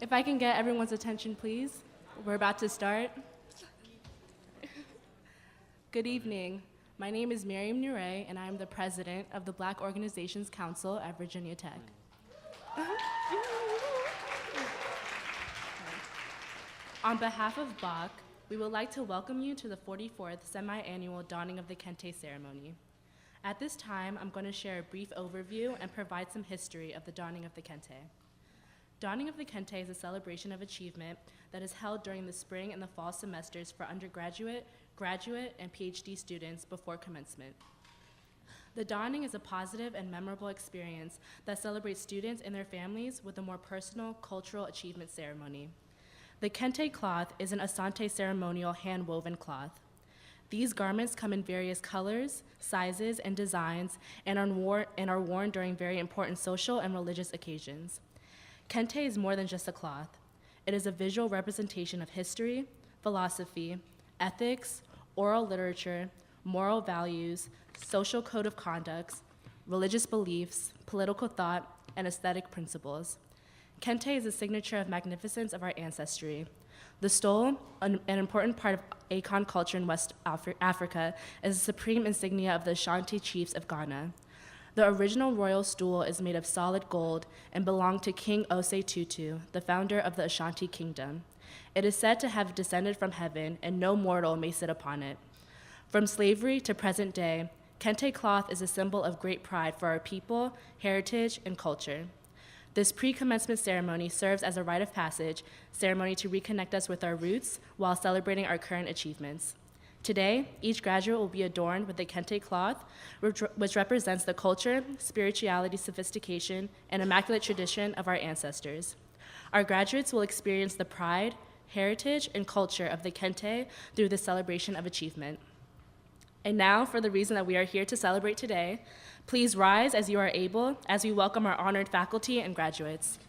If I can get everyone's attention, please. We're about to start. Good evening. My name is Miriam Nure, and I am the president of the Black Organizations Council at Virginia Tech. On behalf of BAC, we would like to welcome you to the 44th semi-annual Dawning of the Kente ceremony. At this time, I'm going to share a brief overview and provide some history of the Dawning of the Kente. Dawning of the Kente is a celebration of achievement that is held during the spring and the fall semesters for undergraduate, graduate, and PhD students before commencement. The Dawning is a positive and memorable experience that celebrates students and their families with a more personal cultural achievement ceremony. The Kente cloth is an Asante ceremonial hand-woven cloth. These garments come in various colors, sizes, and designs and are worn during very important social and religious occasions. Kente is more than just a cloth. It is a visual representation of history, philosophy, ethics, oral literature, moral values, social code of conducts, religious beliefs, political thought, and aesthetic principles. Kente is a signature of magnificence of our ancestry. The stole, an important part of Akan culture in West Africa, is the supreme insignia of the Ashanti chiefs of Ghana. The original royal stool is made of solid gold and belonged to King Ose Tutu, the founder of the Ashanti kingdom. It is said to have descended from heaven, and no mortal may sit upon it. From slavery to present day, Kente cloth is a symbol of great pride for our people, heritage, and culture. This pre-commencement ceremony serves as a rite of passage ceremony to reconnect us with our roots while celebrating our current achievements. Today, each graduate will be adorned with the Kente cloth, which represents the culture, spirituality, sophistication, and immaculate tradition of our ancestors. Our graduates will experience the pride, heritage, and culture of the Kente through the celebration of achievement. And now, for the reason that we are here to celebrate today, please rise as you are able as we welcome our honored faculty and graduates.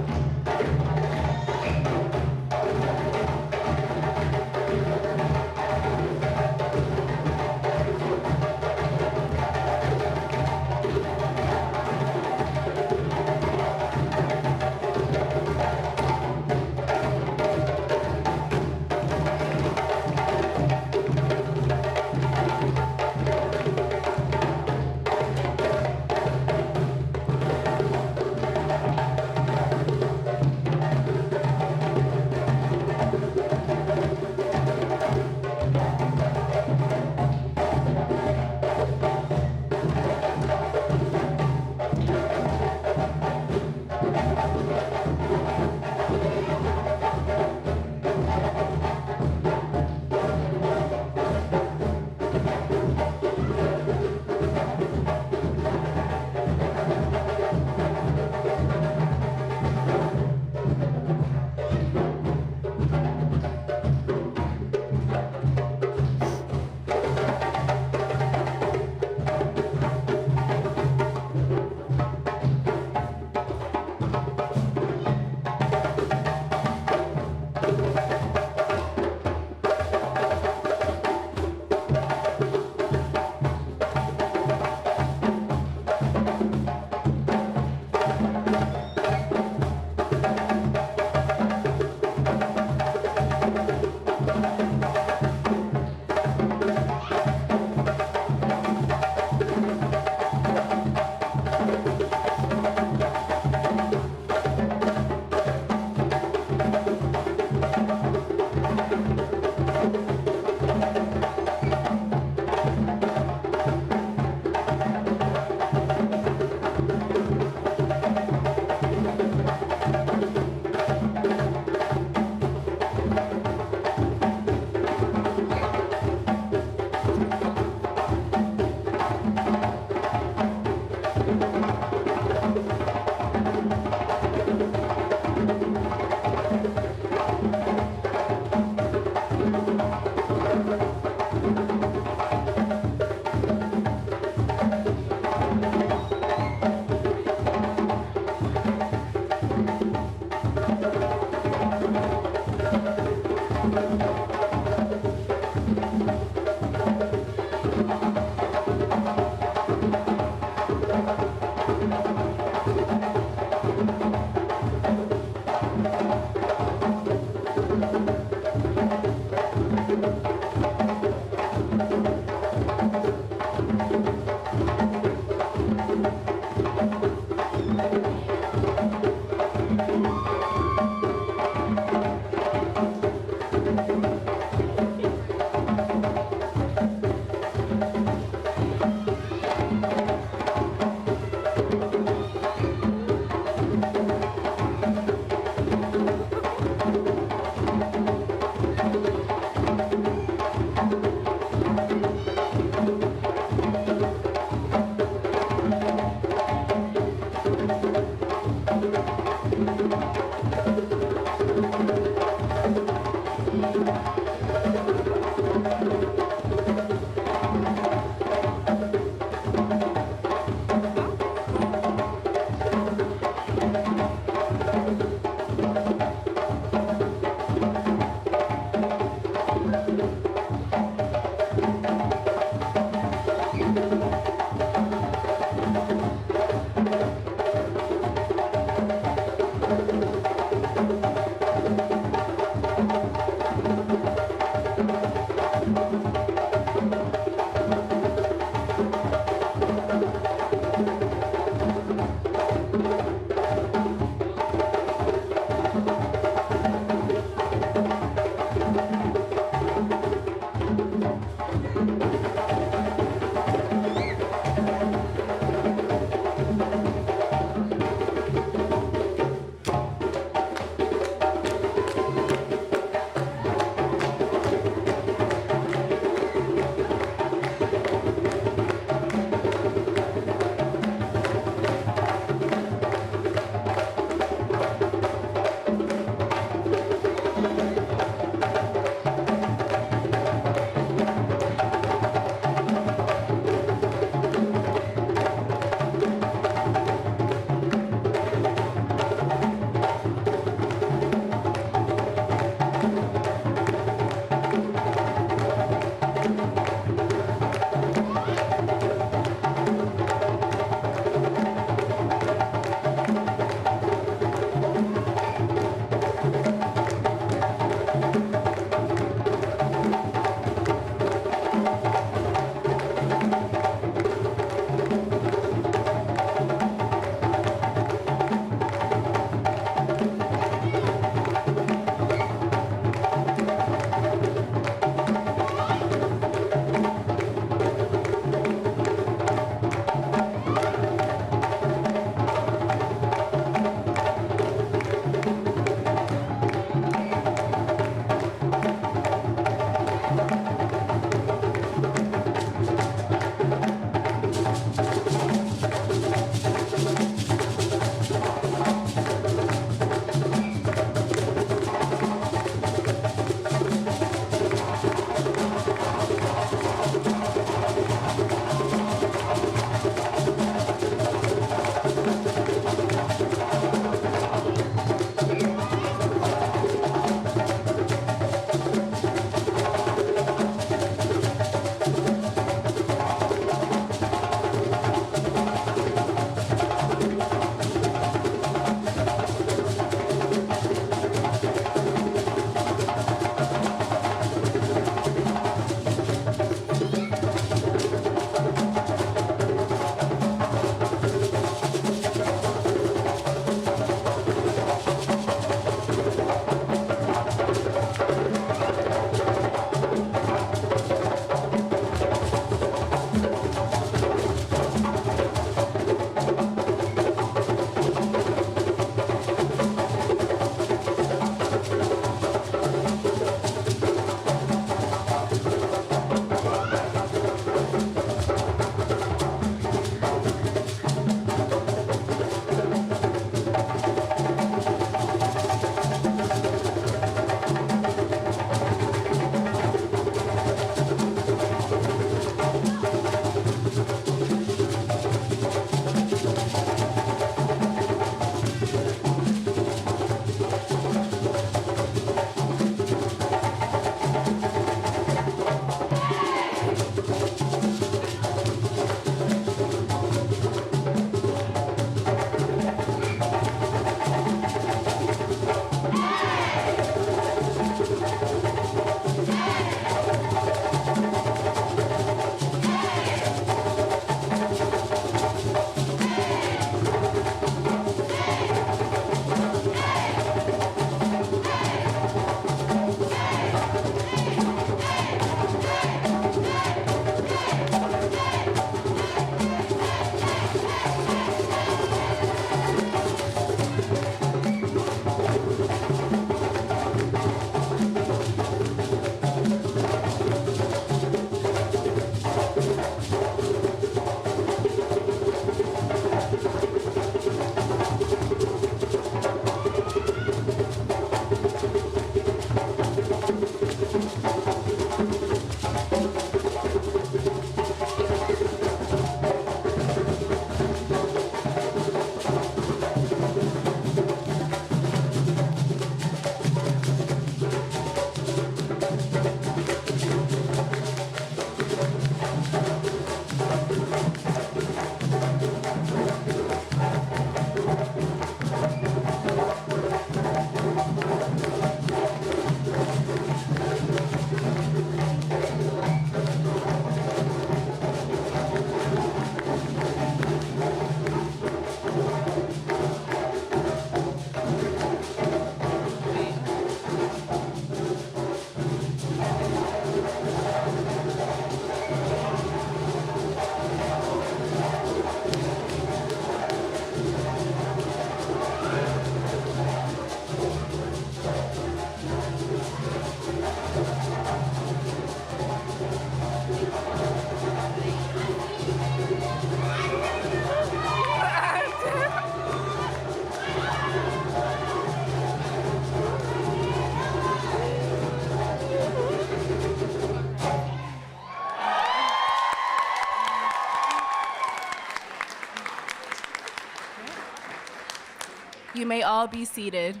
You may all be seated.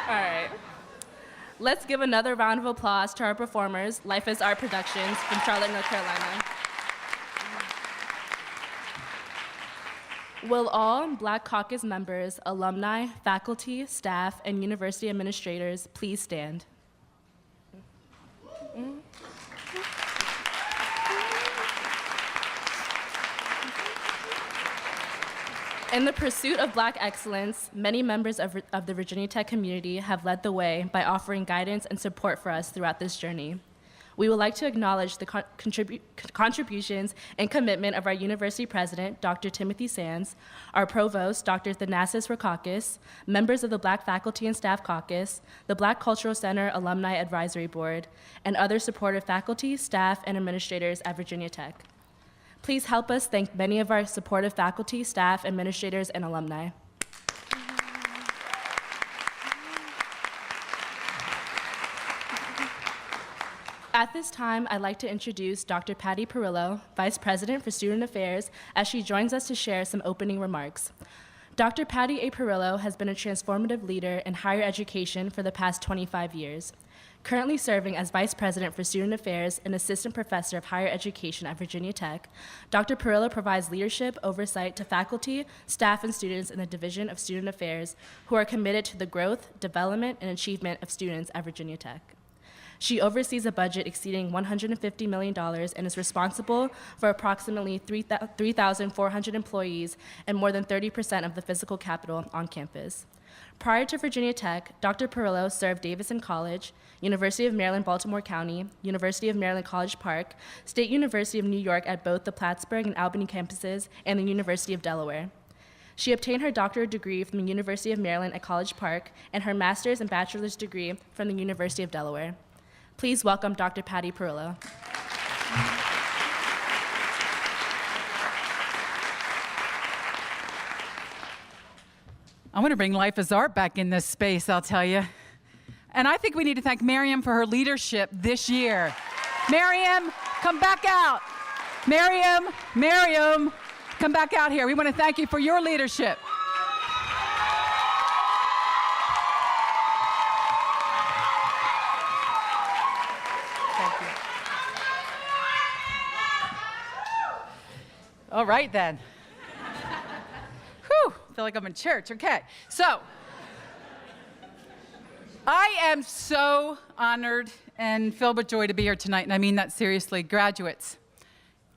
All right. Let's give another round of applause to our performers, Life is Art Productions from Charlotte, North Carolina. Will all Black Caucus members, alumni, faculty, staff, and university administrators please stand? In the pursuit of Black excellence, many members of the Virginia Tech community have led the way by offering guidance and support for us throughout this journey. We would like to acknowledge the contributions and commitment of our university president, Dr. Timothy Sands, our provost, Dr. Thanasis Rakakis, members of the Black Faculty and Staff Caucus, the Black Cultural Center Alumni Advisory Board, and other supportive faculty, staff, and administrators at Virginia Tech. Please help us thank many of our supportive faculty, staff, administrators, and alumni. At this time, I'd like to introduce Dr. Patty Perillo, Vice President for Student Affairs, as she joins us to share some opening remarks. Dr. Patty A. Perillo has been a transformative leader in higher education for the past 25 years. Currently serving as Vice President for Student Affairs and Assistant Professor of Higher Education at Virginia Tech, Dr. Perillo provides leadership oversight to faculty, staff, and students in the Division of Student Affairs who are committed to the growth, development, and achievement of students at Virginia Tech. She oversees a budget exceeding $150 million and is responsible for approximately 3,400 employees and more than 30% of the physical capital on campus. Prior to Virginia Tech, Dr. Perillo served Davidson College, University of Maryland, Baltimore County, University of Maryland, College Park, State University of New York at both the Plattsburgh and Albany campuses, and the University of Delaware. She obtained her doctorate degree from the University of Maryland at College Park and her master's and bachelor's degree from the University of Delaware. Please welcome Dr. Patty Perillo. I want to bring Life as Art back in this space, I'll tell you. And I think we need to thank Miriam for her leadership this year. Miriam, come back out. Miriam, come back out here. We want to thank you for your leadership. Thank you. All right, then. Whew, I feel like I'm in church. Okay, so I am so honored and filled with joy to be here tonight, and I mean that seriously. Graduates,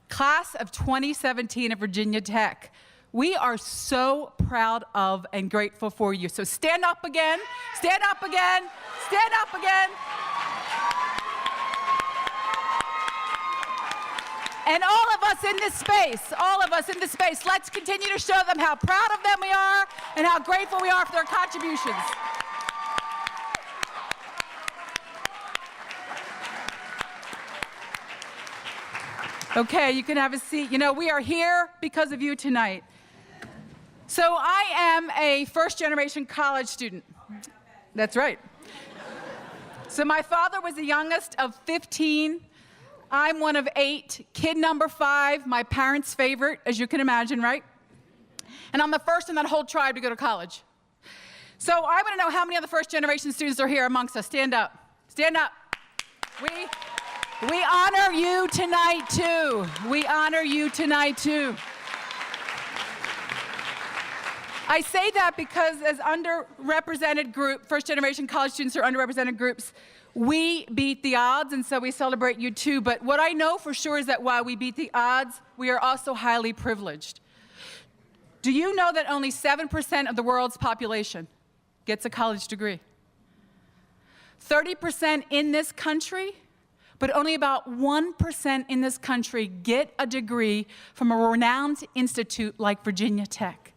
class of 2017 of Virginia Tech, we are so proud of and grateful for you. So stand up again, stand up again, stand up again. And all of us in this space, let's continue to show them how proud of them we are and how grateful we are for their contributions. Okay, you can have a seat. You know, we are here because of you tonight. So I am a first-generation college student. That's right. So my father was the youngest of 15. I'm one of 8, kid number 5, my parents' favorite, as you can imagine, right? And I'm the first in that whole tribe to go to college. So I want to know how many of the first-generation students are here amongst us. Stand up. Stand up. We honor you tonight, too. We honor you tonight, too. I say that because as underrepresented group, first-generation college students are underrepresented groups, we beat the odds, and so we celebrate you too. But what I know for sure is that while we beat the odds, we are also highly privileged. Do you know that only 7% of the world's population gets a college degree? 30% in this country, but only about 1% in this country get a degree from a renowned institute like Virginia Tech.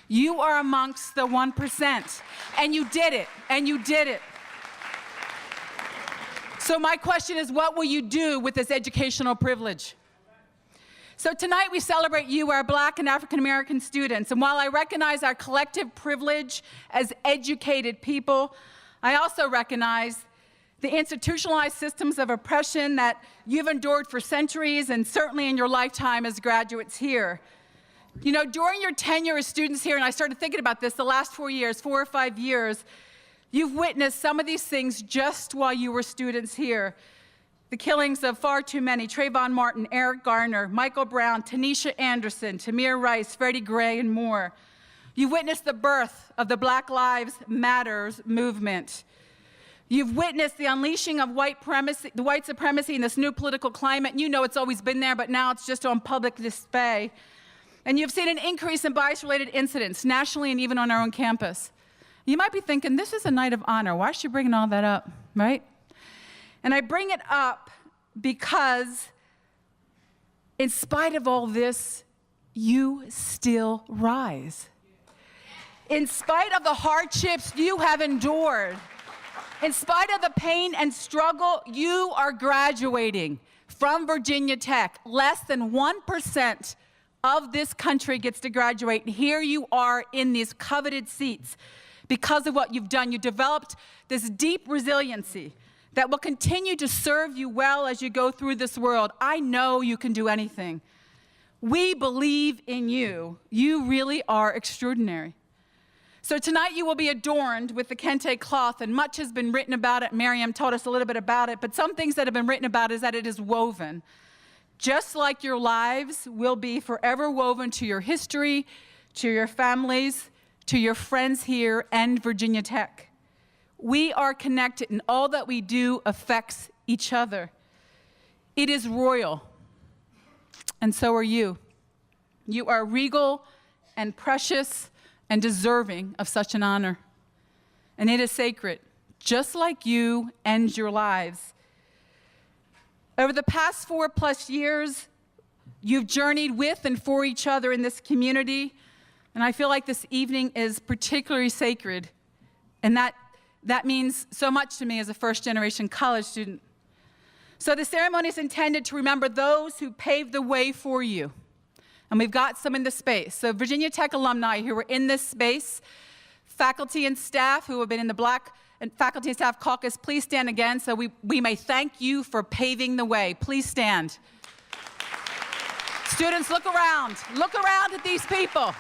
You are amongst the 1%, and you did it, and you did it. So my question is, what will you do with this educational privilege? So tonight we celebrate you, our Black and African American students. And while I recognize our collective privilege as educated people, I also recognize the institutionalized systems of oppression that you've endured for centuries and certainly in your lifetime as graduates here. You know, during your tenure as students here, and I started thinking about this the last 4 years, 4 or 5 years, you've witnessed some of these things just while you were students here. The killings of far too many: Trayvon Martin, Eric Garner, Michael Brown, Tanisha Anderson, Tamir Rice, Freddie Gray, and more. You've witnessed the birth of the Black Lives Matters movement. You've witnessed the unleashing of white supremacy in this new political climate. You know it's always been there, but now it's just on public display. And you've seen an increase in bias-related incidents nationally and even on our own campus. You might be thinking, this is a night of honor. Why is she bringing all that up, right? And I bring it up because in spite of all this, you still rise. In spite of the hardships you have endured, in spite of the pain and struggle, you are graduating from Virginia Tech. Less than 1% of this country gets to graduate. And here you are in these coveted seats because of what you've done. You developed this deep resiliency that will continue to serve you well as you go through this world. I know you can do anything. We believe in you. You really are extraordinary. So tonight you will be adorned with the Kente cloth, and much has been written about it. Miriam told us a little bit about it, but some things that have been written about is that it is woven. Just like your lives will be forever woven to your history, to your families, to your friends here and Virginia Tech. We are connected, and all that we do affects each other. It is royal, and so are you. You are regal and precious and deserving of such an honor. And it is sacred, just like you and your lives. Over the past 4+ years, you've journeyed with and for each other in this community, and I feel like this evening is particularly sacred, and that means so much to me as a first-generation college student. So the ceremony is intended to remember those who paved the way for you. And we've got some in the space. So Virginia Tech alumni who were in this space, faculty and staff who have been in the Black and Faculty and Staff Caucus, please stand again so we may thank you for paving the way. Please stand. Students, look around. Look around at these people.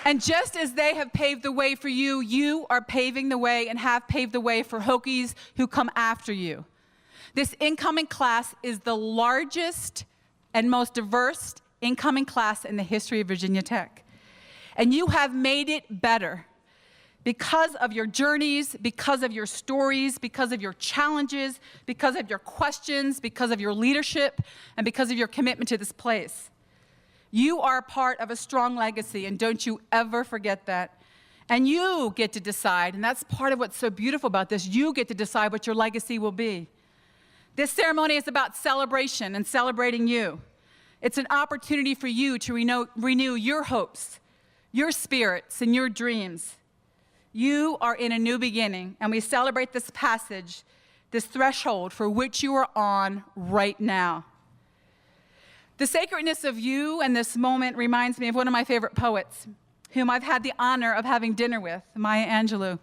And just as they have paved the way for you, you are paving the way and have paved the way for Hokies who come after you. This incoming class is the largest and most diverse incoming class in the history of Virginia Tech. And you have made it better because of your journeys, because of your stories, because of your challenges, because of your questions, because of your leadership, and because of your commitment to this place. You are a part of a strong legacy, and don't you ever forget that. And you get to decide, and that's part of what's so beautiful about this, you get to decide what your legacy will be. This ceremony is about celebration and celebrating you. It's an opportunity for you to renew your hopes, your spirits, and your dreams. You are in a new beginning, and we celebrate this passage, this threshold for which you are on right now. The sacredness of you and this moment reminds me of one of my favorite poets, whom I've had the honor of having dinner with, Maya Angelou.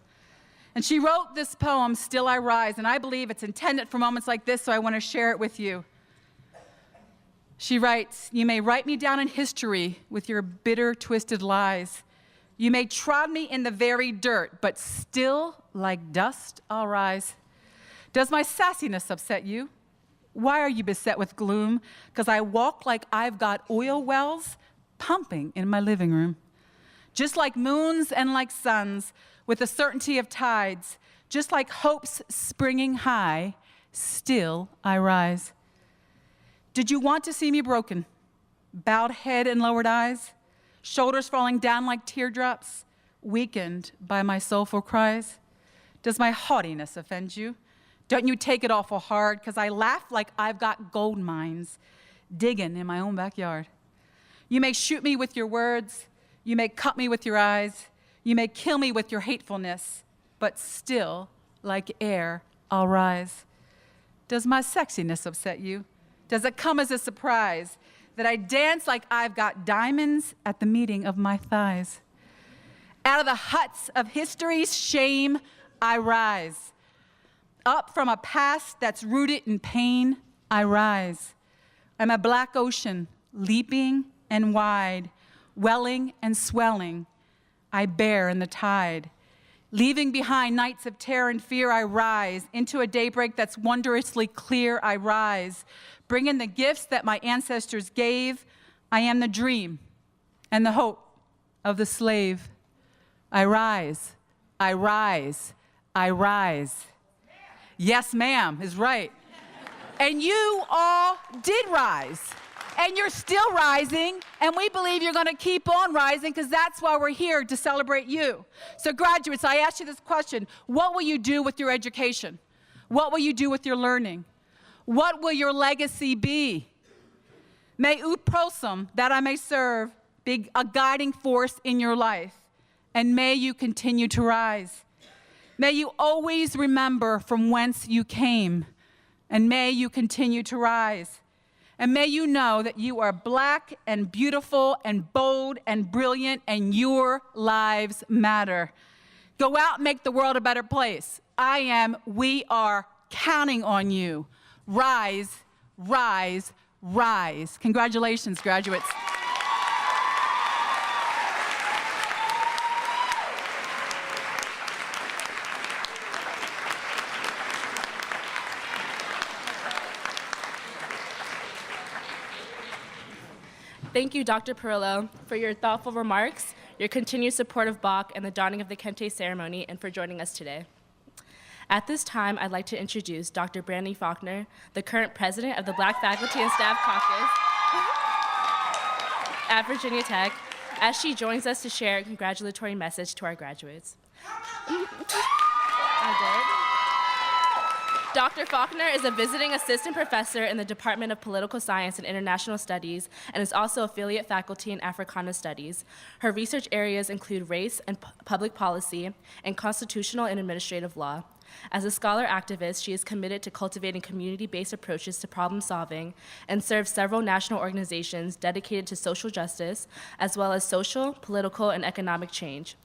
And she wrote this poem, Still I Rise, and I believe it's intended for moments like this, so I want to share it with you. She writes, "You may write me down in history with your bitter, twisted lies. You may trod me in the very dirt, but still, like dust, I'll rise. Does my sassiness upset you? Why are you beset with gloom? Because I walk like I've got oil wells pumping in my living room. Just like moons and like suns, with the certainty of tides, just like hopes springing high, still I rise. Did you want to see me broken? Bowed head and lowered eyes, shoulders falling down like teardrops, weakened by my soulful cries? Does my haughtiness offend you? Don't you take it awful hard, because I laugh like I've got gold mines digging in my own backyard. You may shoot me with your words, you may cut me with your eyes, you may kill me with your hatefulness, but still, like air, I'll rise. Does my sexiness upset you? Does it come as a surprise that I dance like I've got diamonds at the meeting of my thighs. Out of the huts of history's shame, I rise. Up from a past that's rooted in pain, I rise. I'm a black ocean, leaping and wide, welling and swelling, I bear in the tide. Leaving behind nights of terror and fear, I rise. Into a daybreak that's wondrously clear, I rise. Bringing the gifts that my ancestors gave, I am the dream and the hope of the slave. I rise, I rise, I rise. Yes, ma'am, is right. And you all did rise. And you're still rising, and we believe you're going to keep on rising because that's why we're here, to celebrate you. So graduates, I ask you this question. What will you do with your education? What will you do with your learning? What will your legacy be? May ut prosum, that I may serve, be a guiding force in your life, and may you continue to rise. May you always remember from whence you came, and may you continue to rise. And may you know that you are black and beautiful and bold and brilliant, and your lives matter. Go out and make the world a better place. We are counting on you. Rise, rise, rise. Congratulations, graduates. Thank you, Dr. Perillo, for your thoughtful remarks, your continued support of Bach and the donning of the Kente ceremony, and for joining us today. At this time, I'd like to introduce Dr. Brandy Faulkner, the current president of the Black Faculty and Staff Caucus at Virginia Tech, as she joins us to share a congratulatory message to our graduates. Dr. Faulkner is a visiting assistant professor in the Department of Political Science and International Studies and is also affiliate faculty in Africana Studies. Her research areas include race and public policy and constitutional and administrative law. As a scholar activist, she is committed to cultivating community-based approaches to problem solving and serves several national organizations dedicated to social justice, as well as social, political, and economic change.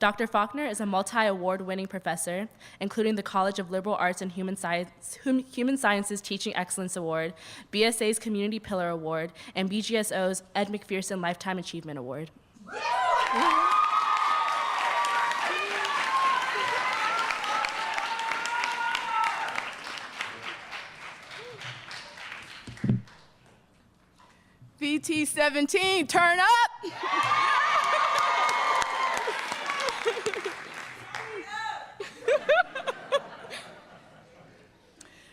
Dr. Faulkner is a multi-award-winning professor, including the College of Liberal Arts and Human Sciences Teaching Excellence Award, BSA's Community Pillar Award, and BGSO's Ed McPherson Lifetime Achievement Award. VT17, turn up!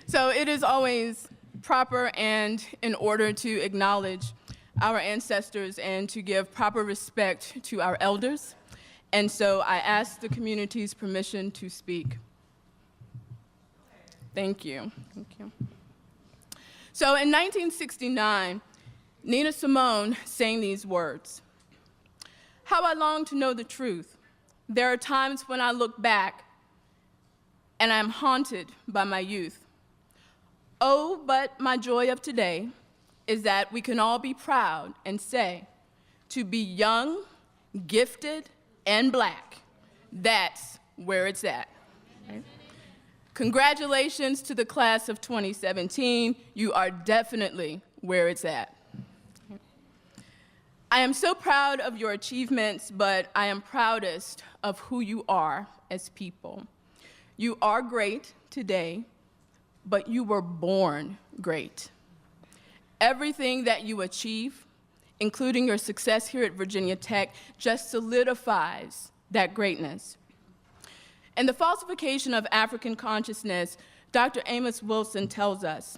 So it is always proper and in order to acknowledge our ancestors and to give proper respect to our elders. And so I ask the community's permission to speak. Thank you. Thank you. So in 1969, Nina Simone sang these words. How I long to know the truth. There are times when I look back and I am haunted by my youth. Oh, but my joy of today is that we can all be proud and say, to be young, gifted, and black, that's where it's at. Right? Congratulations to the class of 2017. You are definitely where it's at. I am so proud of your achievements, but I am proudest of who you are as people. You are great today, but you were born great. Everything that you achieve, including your success here at Virginia Tech, just solidifies that greatness. In The Falsification of African Consciousness, Dr. Amos Wilson tells us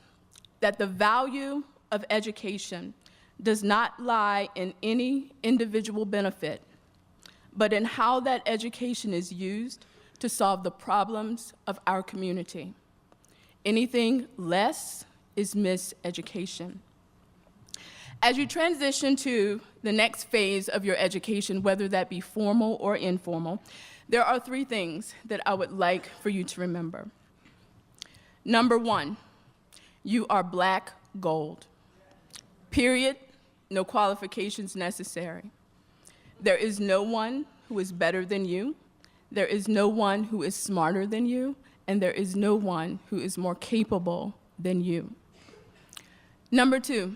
that the value of education does not lie in any individual benefit, but in how that education is used to solve the problems of our community. Anything less is miseducation. As you transition to the next phase of your education, whether that be formal or informal, there are three things that I would like for you to remember. Number one, you are black gold. Period, no qualifications necessary. There is no one who is better than you. There is no one who is smarter than you, and there is no one who is more capable than you. Number 2,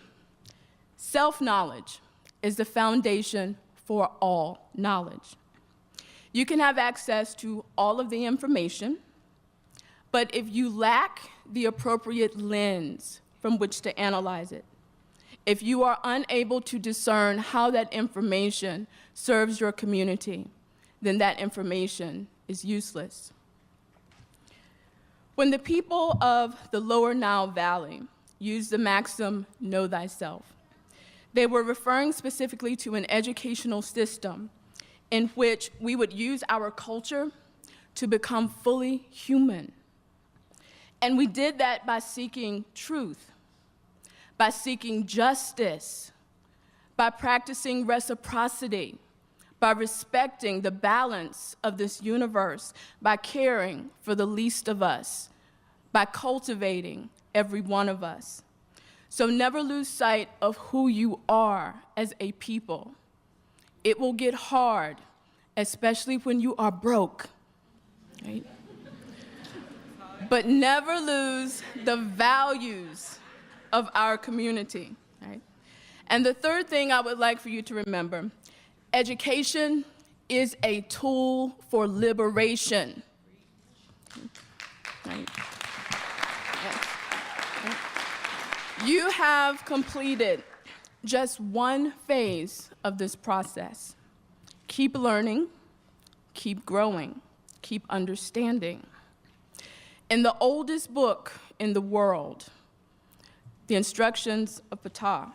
self-knowledge is the foundation for all knowledge. You can have access to all of the information, but if you lack the appropriate lens from which to analyze it, if you are unable to discern how that information serves your community, then that information is useless. When the people of the Lower Nile Valley used the maxim, know thyself, they were referring specifically to an educational system in which we would use our culture to become fully human. And we did that by seeking truth, by seeking justice, by practicing reciprocity, by respecting the balance of this universe, by caring for the least of us, by cultivating every one of us. So never lose sight of who you are as a people. It will get hard, especially when you are broke, right? But never lose the values of our community, right? And the third thing I would like for you to remember, education is a tool for liberation. Right? Yes. Right. You have completed just one phase of this process. Keep learning, keep growing, keep understanding. In the oldest book in the world, the Instructions of Ptah,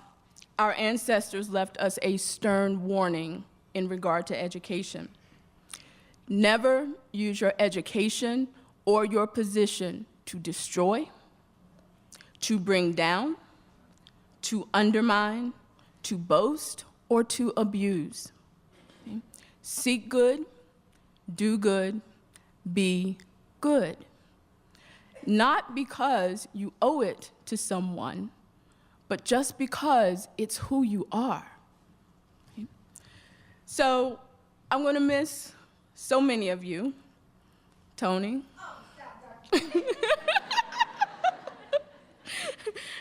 our ancestors left us a stern warning in regard to education. Never use your education or your position to destroy, to bring down, to undermine, to boast, or to abuse. Okay? Seek good, do good, be good. Not because you owe it to someone, but just because it's who you are. Okay? So I'm going to miss so many of you. Tony.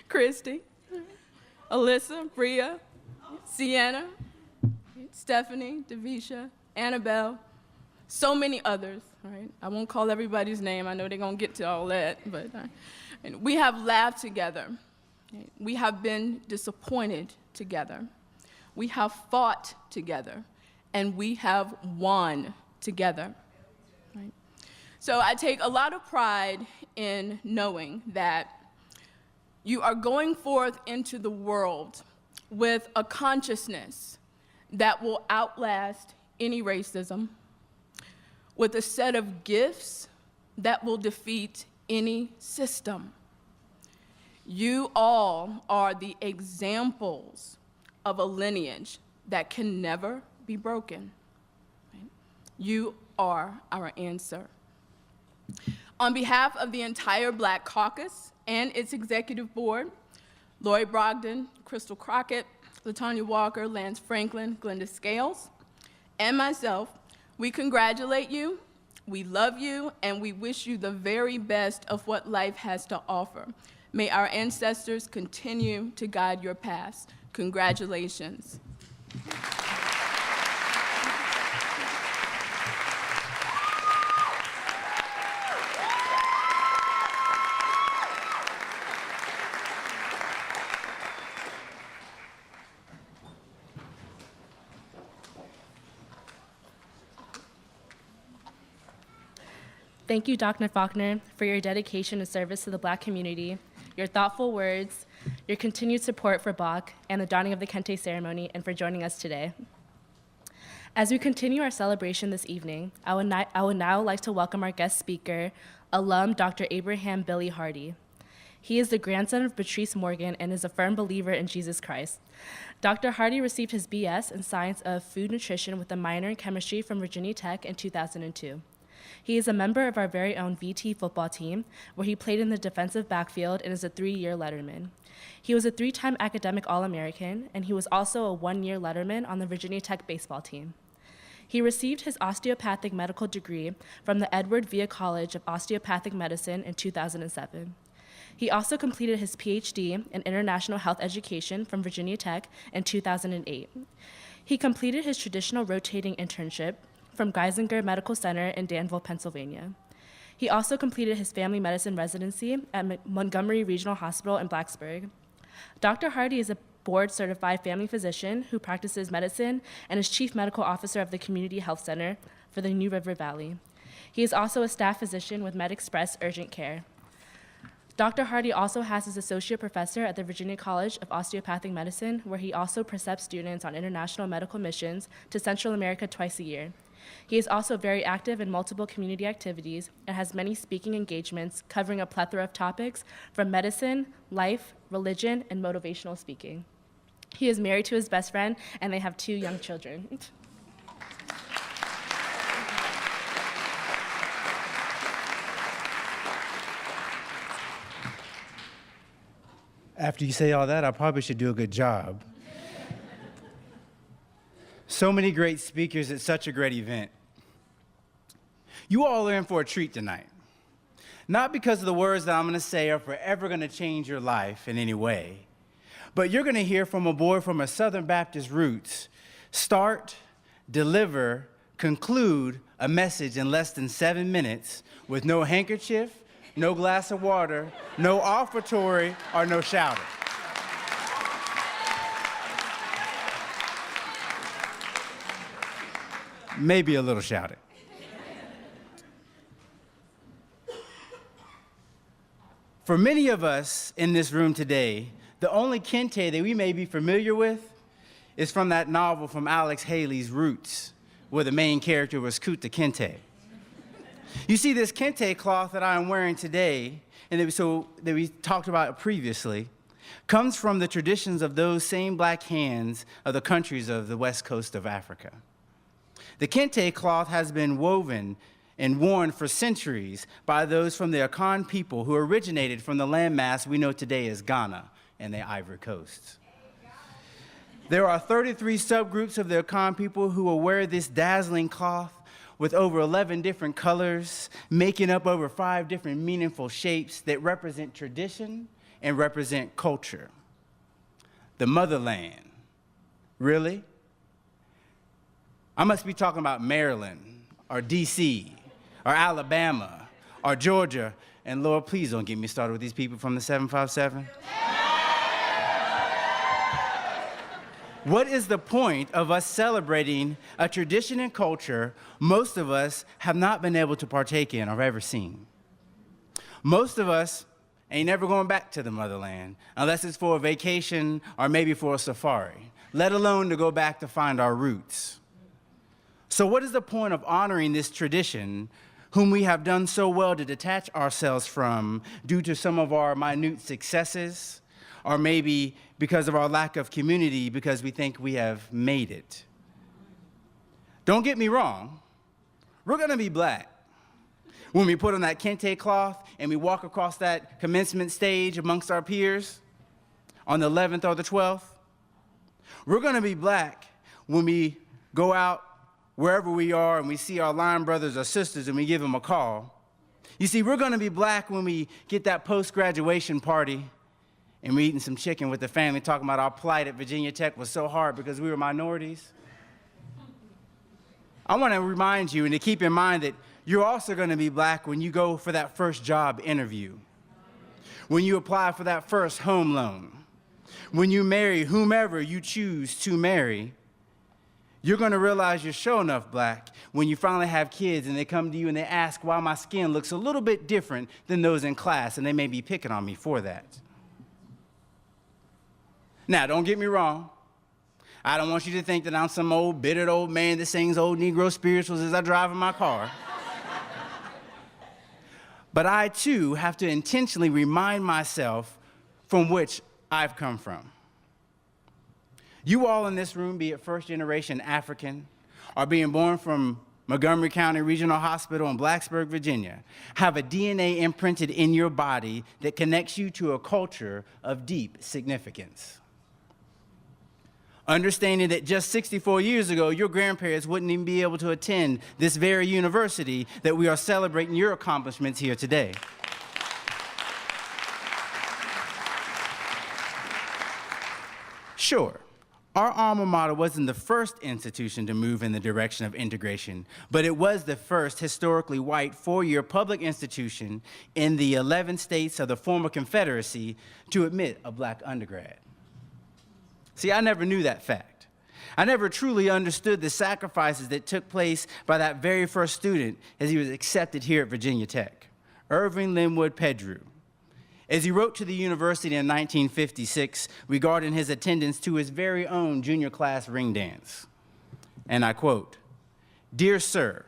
Christy. Alyssa, Bria, Sienna, Stephanie, Davisha, Annabelle, so many others, right? I won't call everybody's name. I know they're going to get to all that, but and we have laughed together. Right? We have been disappointed together. We have fought together, and we have won together. Right? So I take a lot of pride in knowing that you are going forth into the world with a consciousness that will outlast any racism, with a set of gifts that will defeat any system. You all are the examples of a lineage that can never be broken. Right? You are our answer. On behalf of the entire Black Caucus and its executive board, Lori Brogdon, Crystal Crockett, LaTanya Walker, Lance Franklin, Glenda Scales, and myself, we congratulate you, we love you, and we wish you the very best of what life has to offer. May our ancestors continue to guide your paths. Congratulations. Thank you, Dr. Faulkner, for your dedication and service to the Black community, your thoughtful words, your continued support for Bach and the donning of the Kente ceremony, and for joining us today. As we continue our celebration this evening, I would now like to welcome our guest speaker, alum Dr. Abraham Billy Hardy. He is the grandson of Patrice Morgan and is a firm believer in Jesus Christ. Dr. Hardy received his BS in Science of Food Nutrition with a minor in chemistry from Virginia Tech in 2002. He is a member of our very own VT football team, where he played in the defensive backfield and is a 3-year letterman. He was a 3-time academic All-American, and he was also a 1-year letterman on the Virginia Tech baseball team. He received his osteopathic medical degree from the Edward Via College of Osteopathic Medicine in 2007. He also completed his PhD in International Health Education from Virginia Tech in 2008. He completed his traditional rotating internship from Geisinger Medical Center in Danville, Pennsylvania. He also completed his family medicine residency at Montgomery Regional Hospital in Blacksburg. Dr. Hardy is a board-certified family physician who practices medicine and is chief medical officer of the Community Health Center for the New River Valley. He is also a staff physician with MedExpress Urgent Care. Dr. Hardy also has his associate professor at the Virginia College of Osteopathic Medicine, where he also precepts students on international medical missions to Central America twice a year. He is also very active in multiple community activities and has many speaking engagements covering a plethora of topics from medicine, life, religion, and motivational speaking. He is married to his best friend, and they have 2 young children. After you say all that, I probably should do a good job. So many great speakers at such a great event. You all are in for a treat tonight. Not because of the words that I'm going to say are forever going to change your life in any way, but you're going to hear from a boy from a Southern Baptist roots start, deliver, conclude a message in less than 7 minutes with no handkerchief, no glass of water, no offertory, or no shouting. Maybe a little shouting. For many of us in this room today, the only Kente that we may be familiar with is from that novel from Alex Haley's Roots, where the main character was Kunta Kinte. You see, this Kente cloth that I am wearing today, and that we talked about previously, comes from the traditions of those same black hands of the countries of the west coast of Africa. The Kente cloth has been woven and worn for centuries by those from the Akan people who originated from the landmass we know today as Ghana and the Ivory Coast. There are 33 subgroups of the Akan people who will wear this dazzling cloth with over 11 different colors, making up over 5 different meaningful shapes that represent tradition and represent culture. The motherland. Really? I must be talking about Maryland, or DC, or Alabama, or Georgia, and Lord, please don't get me started with these people from the 757. What is the point of us celebrating a tradition and culture most of us have not been able to partake in or ever seen? Most of us ain't never going back to the motherland unless it's for a vacation or maybe for a safari, let alone to go back to find our roots. So what is the point of honoring this tradition whom we have done so well to detach ourselves from due to some of our minute successes, or maybe because of our lack of community because we think we have made it? Don't get me wrong, we're gonna be black. When we put on that Kente cloth and we walk across that commencement stage amongst our peers on the 11th or the 12th, we're gonna be black when we go out wherever we are and we see our line brothers or sisters and we give them a call. You see, we're gonna be black when we get that post-graduation party and we're eating some chicken with the family, talking about our plight at Virginia Tech was so hard because we were minorities. I want to remind you and to keep in mind that you're also going to be black when you go for that first job interview, when you apply for that first home loan, when you marry whomever you choose to marry. You're going to realize you're sure enough black when you finally have kids and they come to you and they ask why my skin looks a little bit different than those in class, and they may be picking on me for that. Now, don't get me wrong. I don't want you to think that I'm some old, bittered old man that sings old Negro spirituals as I drive in my car. But I, too, have to intentionally remind myself from which I've come from. You all in this room, be it first-generation African, or being born from Montgomery County Regional Hospital, and Blacksburg, Virginia, have a DNA imprinted in your body that connects you to a culture of deep significance. Understanding that just 64 years ago, your grandparents wouldn't even be able to attend this very university that we are celebrating your accomplishments here today. Sure, our alma mater wasn't the first institution to move in the direction of integration, but it was the first historically white four-year public institution in the 11 states of the former Confederacy to admit a black undergrad. See, I never knew that fact. I never truly understood the sacrifices that took place by that very first student as he was accepted here at Virginia Tech, Irving Linwood Pedrew. As he wrote to the university in 1956 regarding his attendance to his very own junior class ring dance, and I quote, "Dear sir,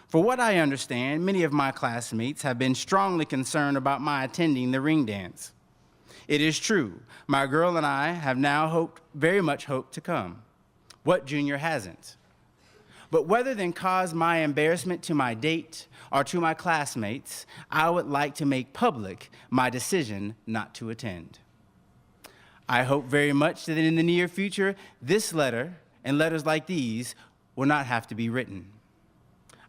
for what I understand, many of my classmates have been strongly concerned about my attending the ring dance. It is true, my girl and I have now very much hoped to come. What junior hasn't? But rather than cause my embarrassment to my date or to my classmates, I would like to make public my decision not to attend. I hope very much that in the near future, this letter and letters like these will not have to be written.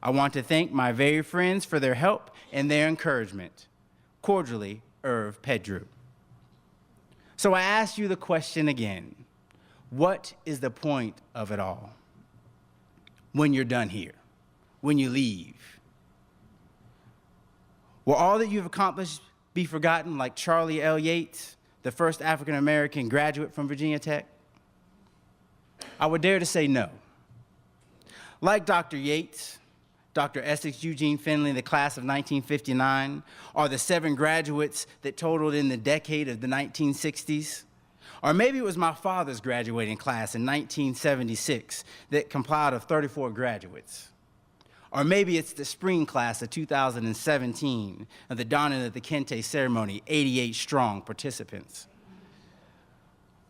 I want to thank my very friends for their help and their encouragement. Cordially, Irv Pedrew." So I ask you the question again, what is the point of it all? When you're done here, when you leave, will all that you've accomplished be forgotten like Charlie L. Yates, the first African-American graduate from Virginia Tech? I would dare to say no. Like Dr. Yates, Dr. Essex Eugene Finley, the class of 1959, or the 7 graduates that totaled in the decade of the 1960s, or maybe it was my father's graduating class in 1976 that compiled of 34 graduates. Or maybe it's the spring class of 2017 of the dawning of the Kente ceremony, 88 strong participants.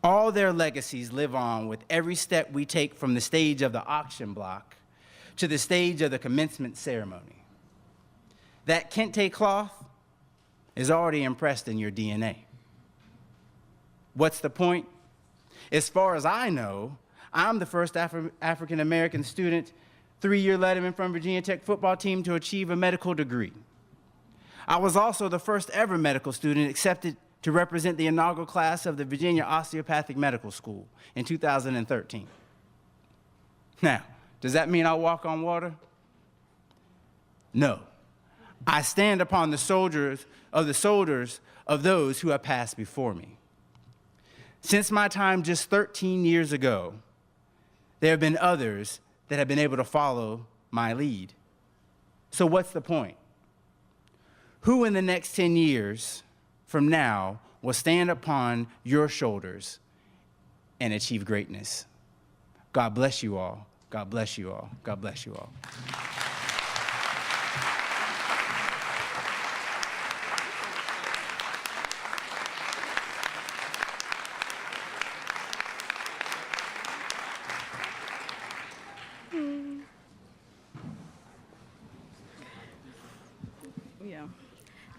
All their legacies live on with every step we take from the stage of the auction block to the stage of the commencement ceremony. That Kente cloth is already impressed in your DNA. What's the point? As far as I know, I'm the first African-American student, 3-year letterman from Virginia Tech football team to achieve a medical degree. I was also the first ever medical student accepted to represent the inaugural class of the Virginia Osteopathic Medical School in 2013. Now, does that mean I'll walk on water? No. I stand upon the shoulders of those who have passed before me. Since my time just 13 years ago, there have been others that have been able to follow my lead. So what's the point? Who in the next 10 years from now will stand upon your shoulders and achieve greatness? God bless you all. God bless you all. God bless you all.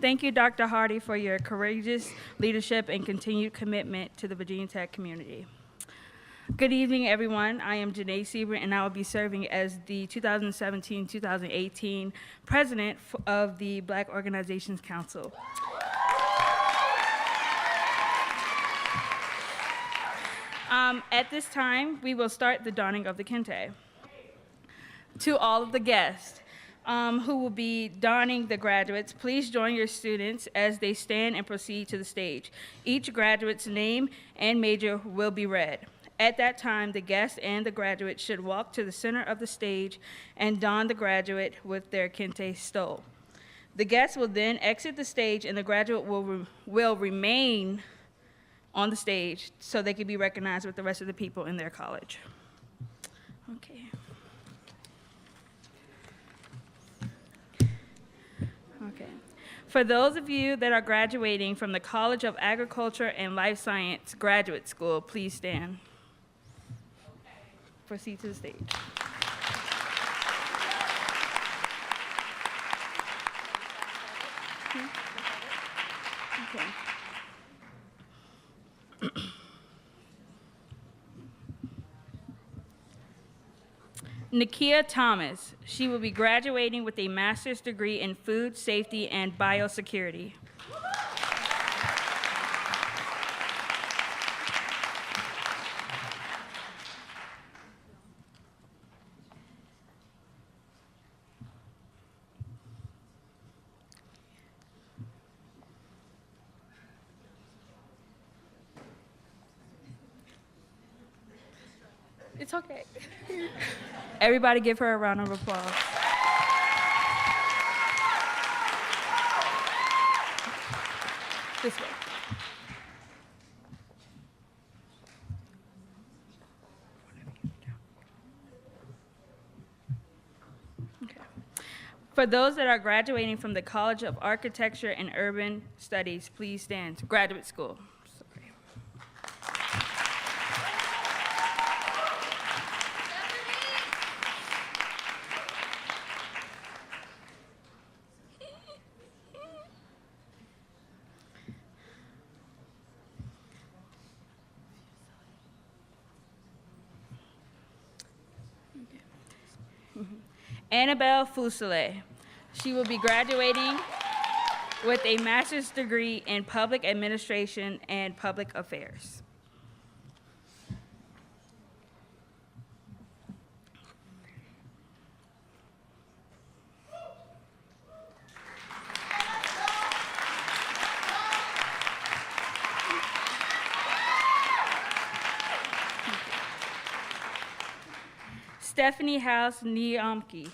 Thank you, Dr. Hardy, for your courageous leadership and continued commitment to the Virginia Tech community. Good evening, everyone. I am Janae Siebert, and I will be serving as the 2017-2018 president of the Black Organizations Council. At this time, we will start the donning of the Kente. To all of the guests who will be donning the graduates, please join your students as they stand and proceed to the stage. Each graduate's name and major will be read. At that time, the guests and the graduate should walk to the center of the stage and don the graduate with their Kente stole. The guests will then exit the stage, and the graduate will remain on the stage so they can be recognized with the rest of the people in their college. Okay. Okay. For those of you that are graduating from the College of Agriculture and Life Science Graduate School, please stand. Proceed to the stage. Okay. Nakia Thomas. She will be graduating with a master's degree in food safety and biosecurity. It's okay. Everybody give her a round of applause. This way. Okay. For those that are graduating from the College of Architecture and Urban Studies, please stand. Graduate school. Sorry. Annabelle Fusile. She will be graduating with a master's degree in public administration and public affairs. Stephanie House Niamki.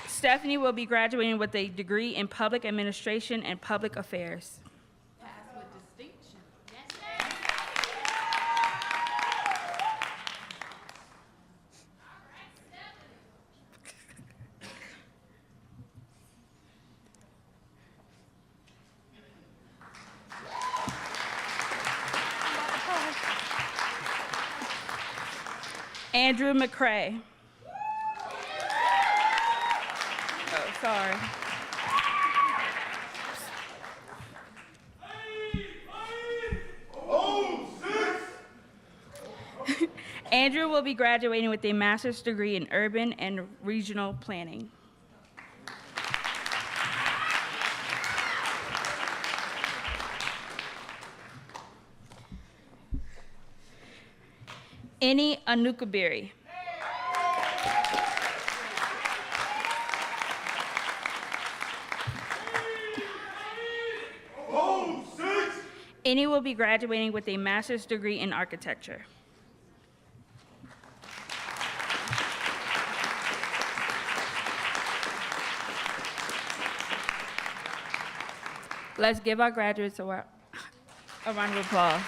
Stephanie will be graduating with a degree in public administration and public affairs. Pass with distinction. Andrew McCrae. Oh, sorry. Andrew will be graduating with a master's degree in urban and regional planning. Any Anukabiri. Any will be graduating with a master's degree in architecture. Let's give our graduates a round of applause.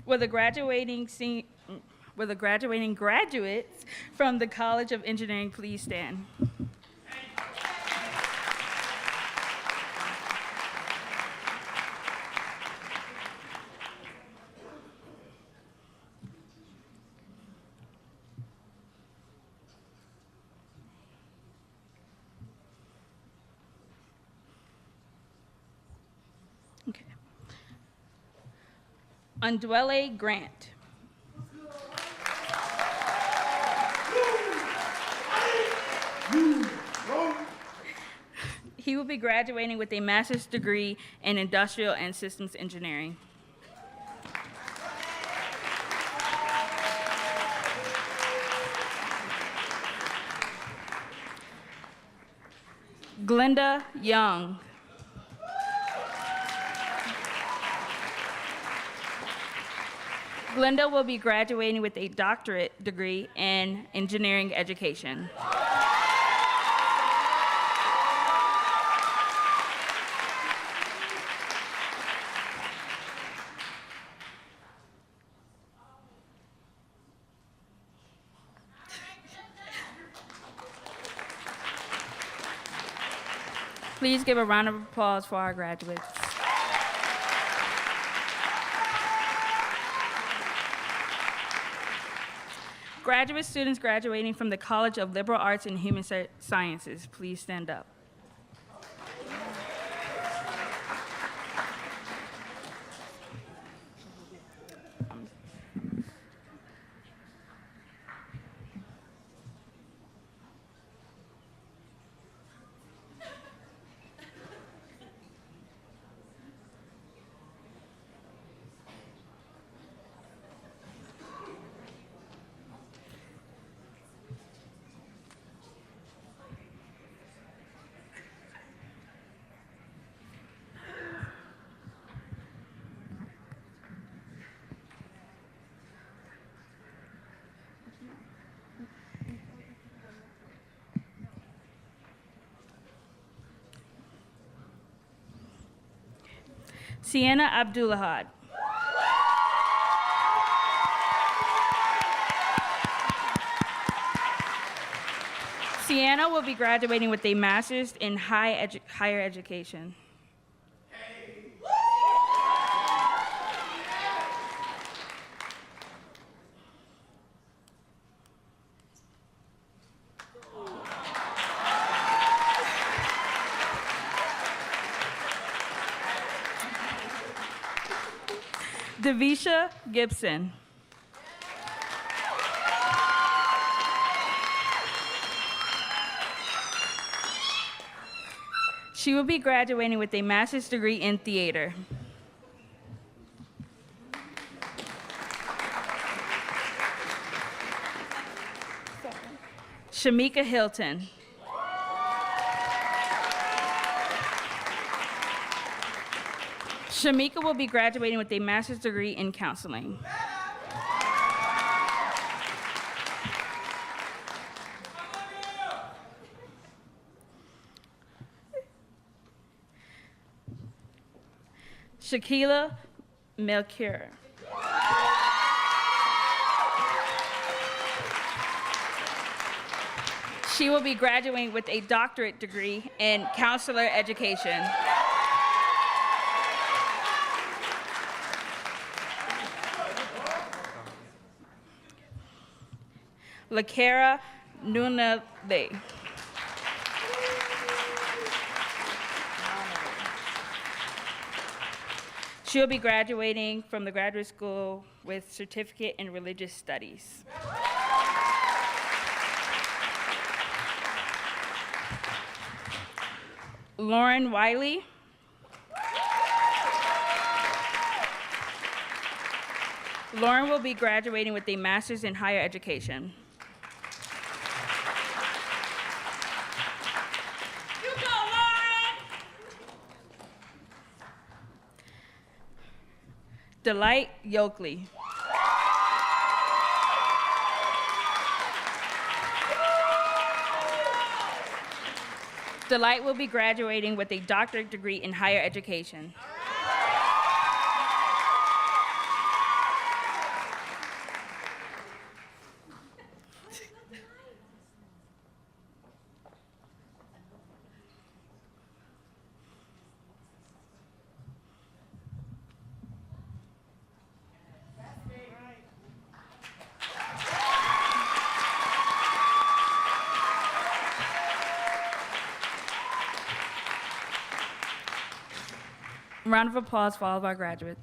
Will the graduating graduates from the College of Engineering please stand? Okay. Undwele Grant. He will be graduating with a master's degree in industrial and systems engineering. Glenda Young. Glenda will be graduating with a doctorate degree in engineering education. Please give a round of applause for our graduates. Graduate students graduating from the College of Liberal Arts and Human Sciences, please stand up. Sienna Abdullahad. Sienna will be graduating with a master's in higher education. Devisha Gibson. She will be graduating with a master's degree in theater. Shamika Hilton. Shamika will be graduating with a master's degree in counseling. Shaquila Melchior. She will be graduating with a doctorate degree in counselor education. Lakara Nunale. She'll be graduating from the graduate school with certificate in religious studies. Lauren Wiley. Lauren will be graduating with a master's in higher education. You go, Lauren! Delight Yoakley. Delight will be graduating with a doctorate degree in higher education. Round of applause for all of our graduates.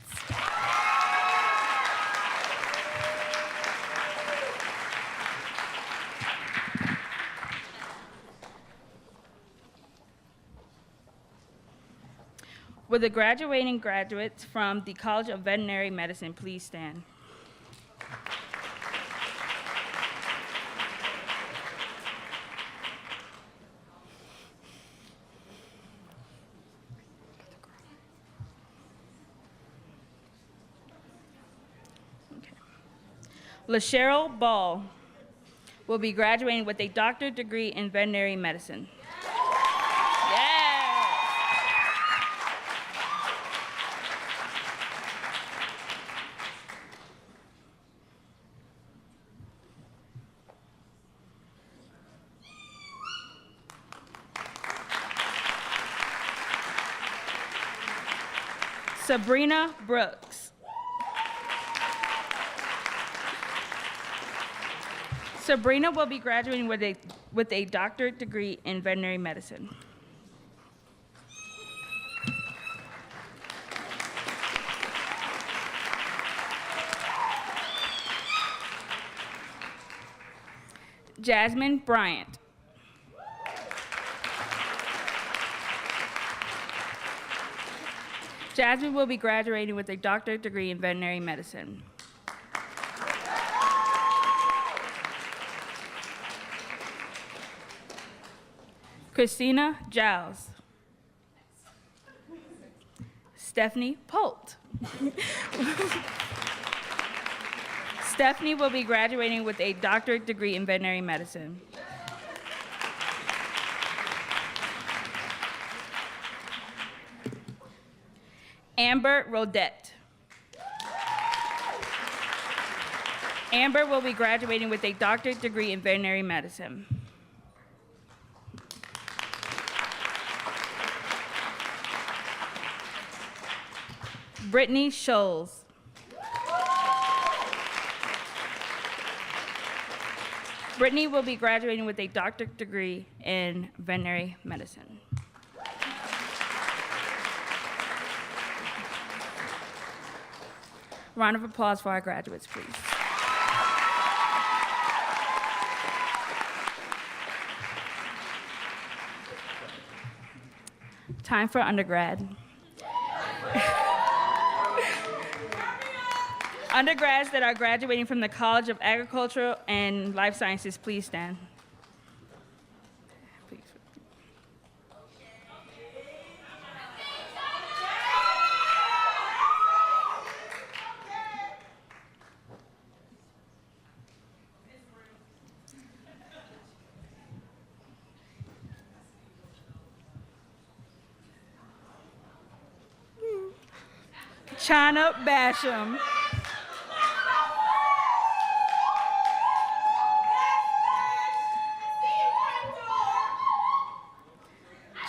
Will the graduating graduates from the College of Veterinary Medicine please stand? LaCheryl Ball will be graduating with a doctorate degree in veterinary medicine. Yeah. Sabrina Brooks. Sabrina will be graduating with a doctorate degree in veterinary medicine. Jasmine Bryant. Jasmine will be graduating with a doctorate degree in veterinary medicine. Christina Giles. Stephanie Polt. Stephanie will be graduating with a doctorate degree in veterinary medicine. Amber Rodette. Amber will be graduating with a doctorate degree in veterinary medicine. Brittany Scholes. Brittany will be graduating with a doctorate degree in veterinary medicine. Round of applause for our graduates, please. Time for undergrad. Undergrads that are graduating from the College of Agriculture and Life Sciences, please stand. Please. China Basham.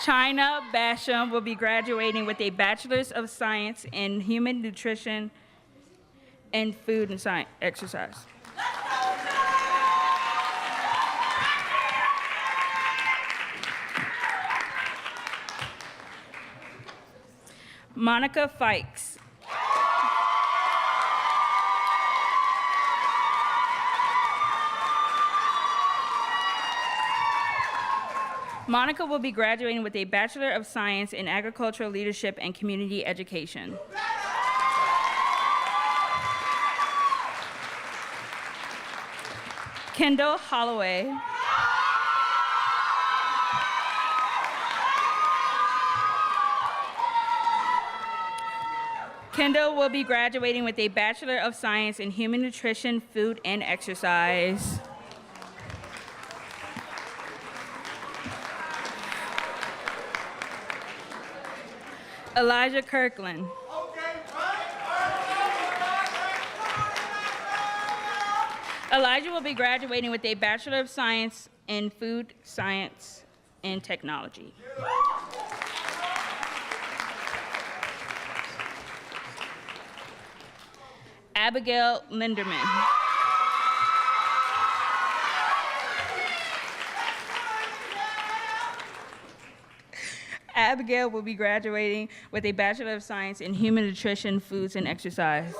China Basham will be graduating with a Bachelor's of Science in Human Nutrition and Food and Science Exercise. Monica Fikes. Monica will be graduating with a Bachelor of Science in Agricultural Leadership and Community Education. Kendall Holloway. Kendall will be graduating with a Bachelor of Science in Human Nutrition, Food, and Exercise. Elijah Kirkland. Elijah will be graduating with a Bachelor of Science in Food Science and Technology. Abigail Linderman. Abigail will be graduating with a Bachelor of Science in Human Nutrition, Foods, and Exercise.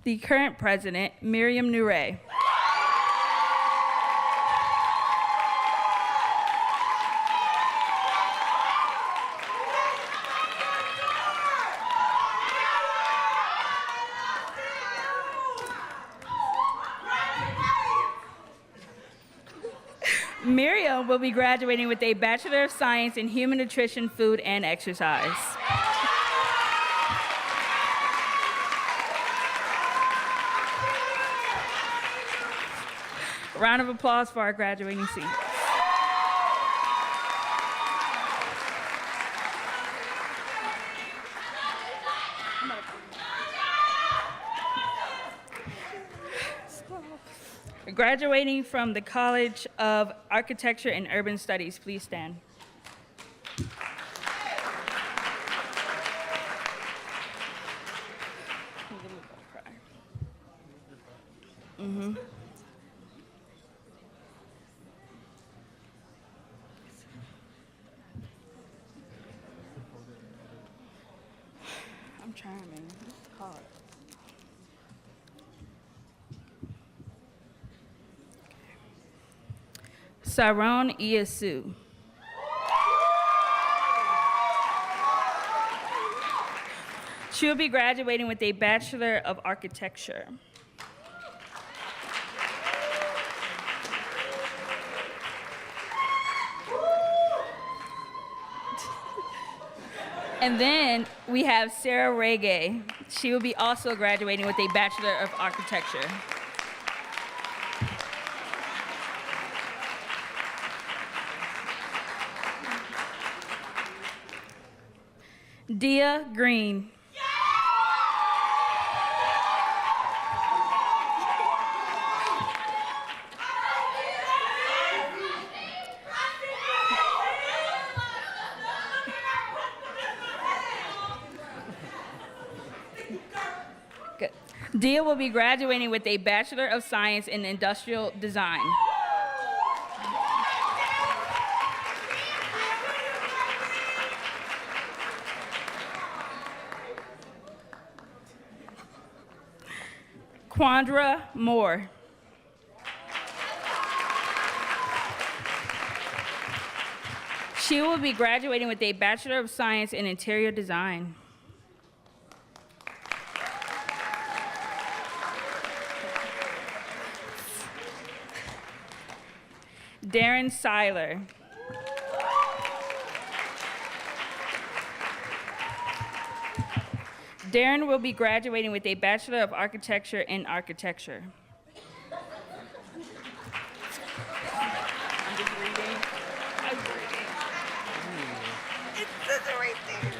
The current president, Miriam Nure. Miriam will be graduating with a Bachelor of Science in Human Nutrition, Food, and Exercise. Round of applause for our graduating seats. Graduating from the College of Architecture and Urban Studies, please stand. I'm trying, man. It's hard. Saron Iyasu. She will be graduating with a Bachelor of Architecture. And then we have Sarah Rege. She will be also graduating with a Bachelor of Architecture. Dia Green. Good. Dia will be graduating with a Bachelor of Science in Industrial Design. Quandra Moore. She will be graduating with a Bachelor of Science in Interior Design. Darren Seiler. Darren will be graduating with a Bachelor of Architecture in Architecture. I'm just reading. It says it right there.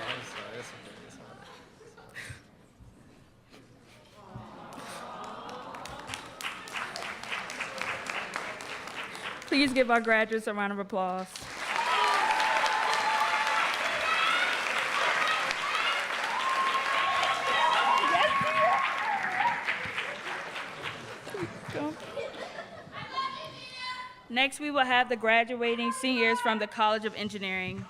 Please give our graduates a round of applause. Next, we will have the graduating seniors from the College of Engineering.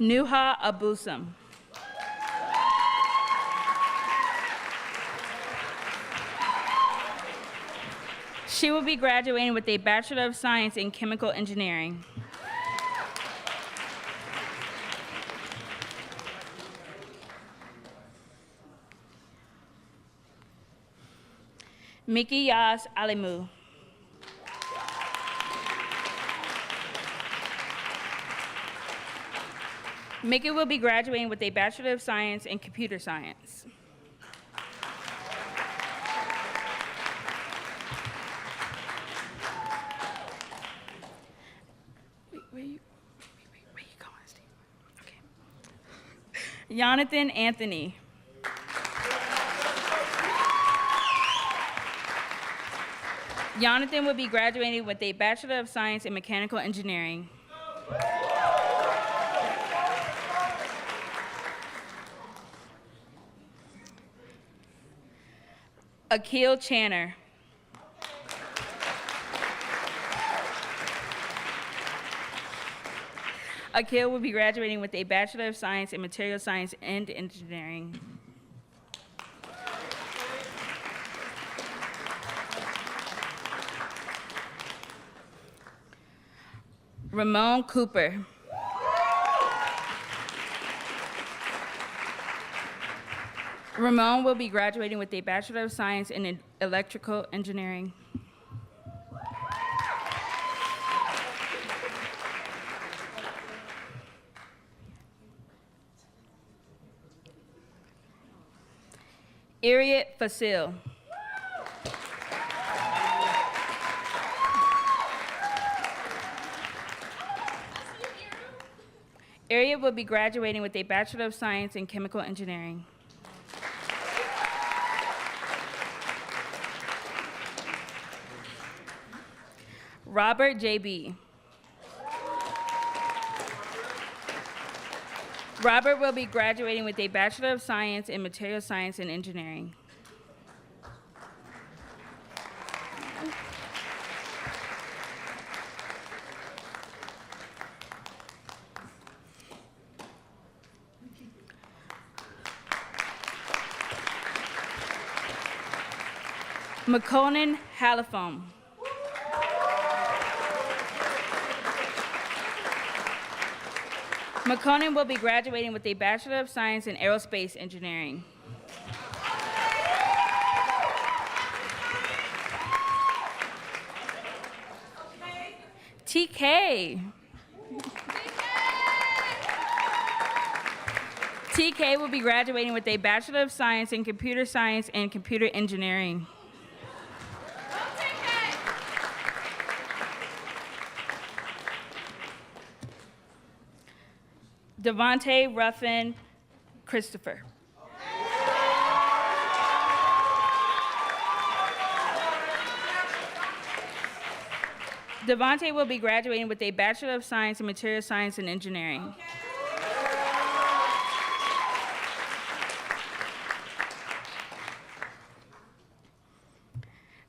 Nuha Abusam. She will be graduating with a Bachelor of Science in Chemical Engineering. Miki Yas Alimu. Mickey will be graduating with a Bachelor of Science in Computer Science. Where you going, Steve? Okay. Jonathan Anthony. Jonathan will be graduating with a Bachelor of Science in Mechanical Engineering. Akil Channer. Akil will be graduating with a Bachelor of Science in Material Science and Engineering. Ramon Cooper. Ramon will be graduating with a Bachelor of Science in Electrical Engineering. Harriet Fasil. Harriet will be graduating with a Bachelor of Science in Chemical Engineering. Robert J.B. Robert will be graduating with a Bachelor of Science in Material Science and Engineering. McConan Halifon. McConan will be graduating with a Bachelor of Science in Aerospace Engineering. TK. TK will be graduating with a Bachelor of Science in Computer Science and Computer Engineering. Devontae Ruffin Christopher. Devontae will be graduating with a Bachelor of Science in Material Science and Engineering.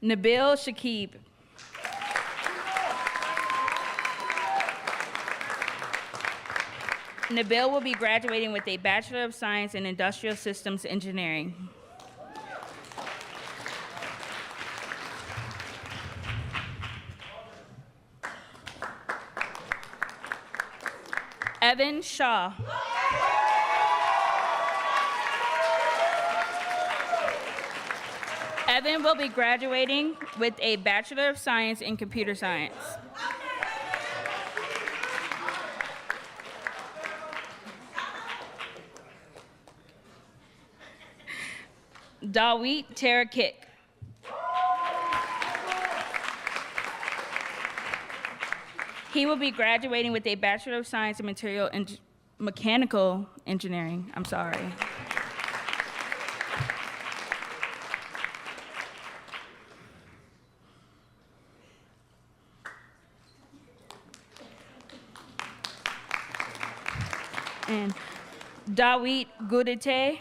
Nabil Shakib. Nabil will be graduating with a Bachelor of Science in Industrial Systems Engineering. Evan Shaw. Evan will be graduating with a Bachelor of Science in Computer Science. Dawit Tarakik. He will be graduating with a Bachelor of Science in Mechanical Engineering. I'm sorry. And Dawit Gudete.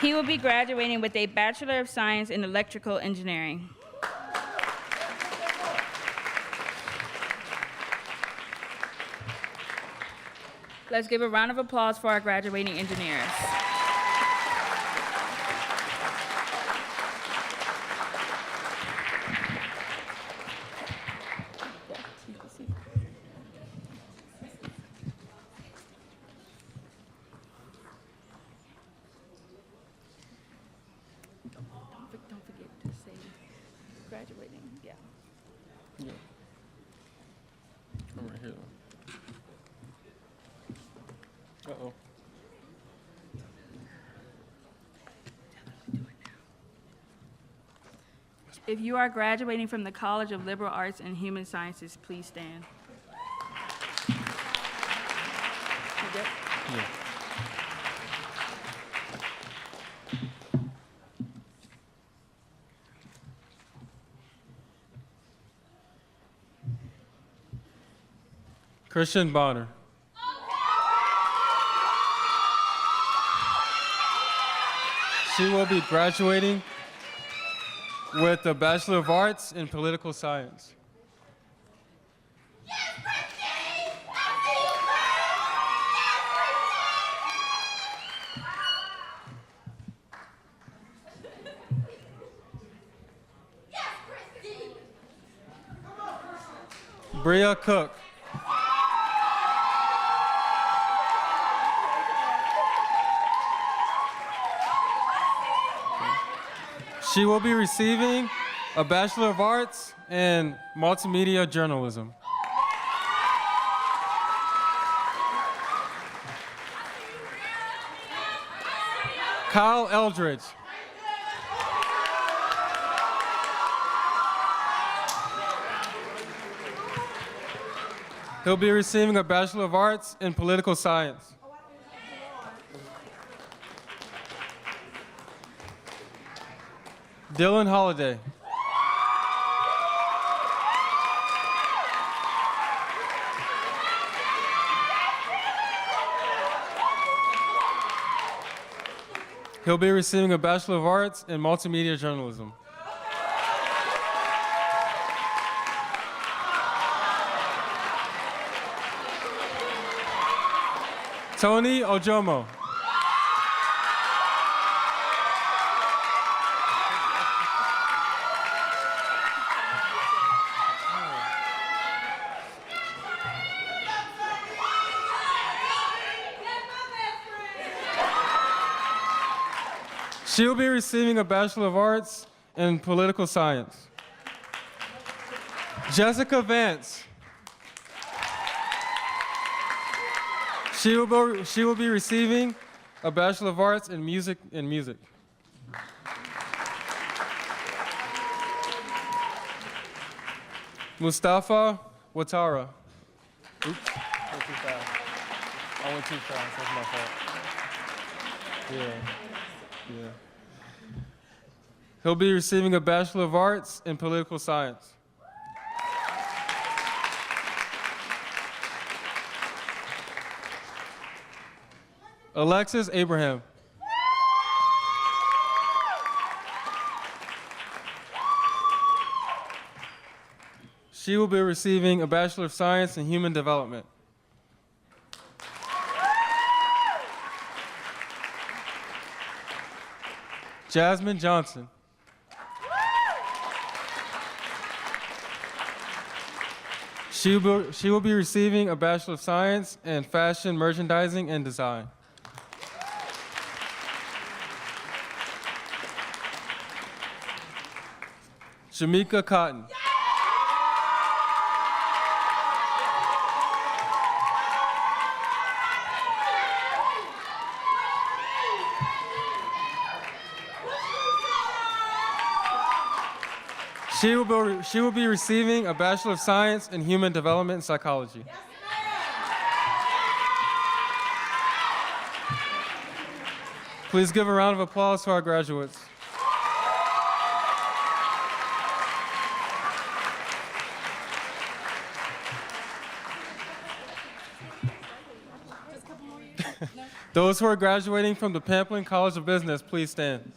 He will be graduating with a Bachelor of Science in Electrical Engineering. Let's give a round of applause for our graduating engineers. Don't forget to say graduating, yeah. Yeah. I'm right here. Uh-oh. If you are graduating from the College of Liberal Arts and Human Sciences, please stand. Yeah. Christian Bonner. She will be graduating with a Bachelor of Arts in Political Science. Bria Cook. She will be receiving a Bachelor of Arts in Multimedia Journalism. Kyle Eldridge. He'll be receiving a Bachelor of Arts in Political Science. Dylan Holiday. He'll be receiving a Bachelor of Arts in Multimedia Journalism. Tony Ojomo. She will be receiving a Bachelor of Arts in Political Science. Jessica Vance. She will be receiving a Bachelor of Arts in Music. Mustafa Watara. Oops, went too fast. I went too fast, that's my fault. Yeah. He'll be receiving a Bachelor of Arts in Political Science. Alexis Abraham. She will be receiving a Bachelor of Science in Human Development. Jasmine Johnson. She will be receiving a Bachelor of Science in Fashion, Merchandising, and Design. Shamika Cotton. She will be receiving a Bachelor of Science in Human Development and Psychology. Please give a round of applause to our graduates. Those who are graduating from the Pamplin College of Business, please stand.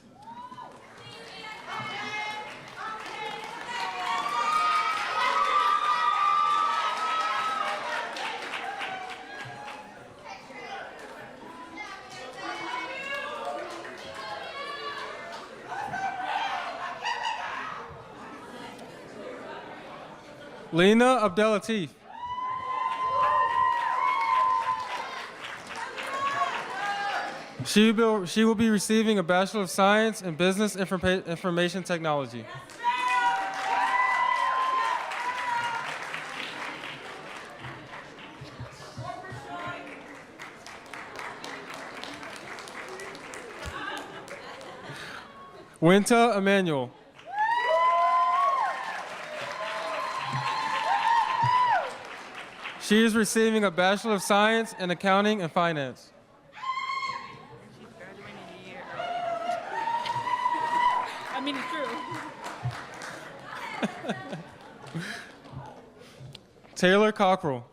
Lena Abdelatif. She will be receiving a Bachelor of Science in Business Information Technology. Winta Emmanuel. She is receiving a Bachelor of Science in Accounting and Finance. She's graduating a year early. I mean, it's true. Taylor Cockrell.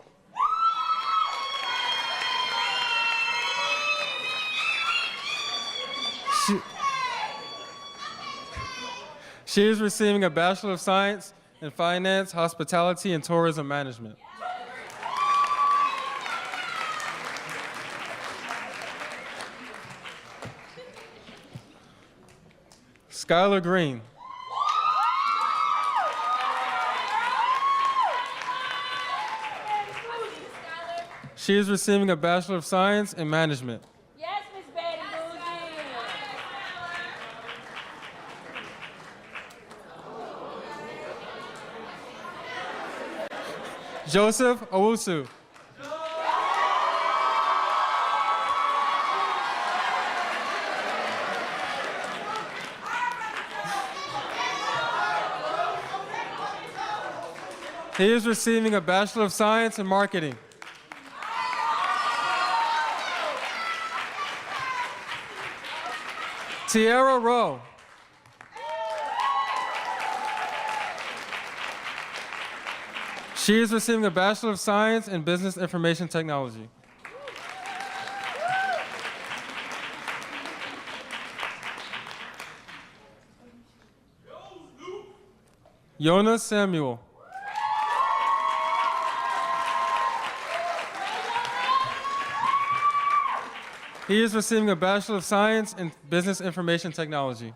She is receiving a Bachelor of Science in Finance, Hospitality, and Tourism Management. Skylar Green. She is receiving a Bachelor of Science in Management. Yes, Miss Betty Bougie. Joseph Owusu. He is receiving a Bachelor of Science in Marketing. Tierra Rowe. She is receiving a Bachelor of Science in Business Information Technology. Jonas Samuel. He is receiving a Bachelor of Science in Business Information Technology.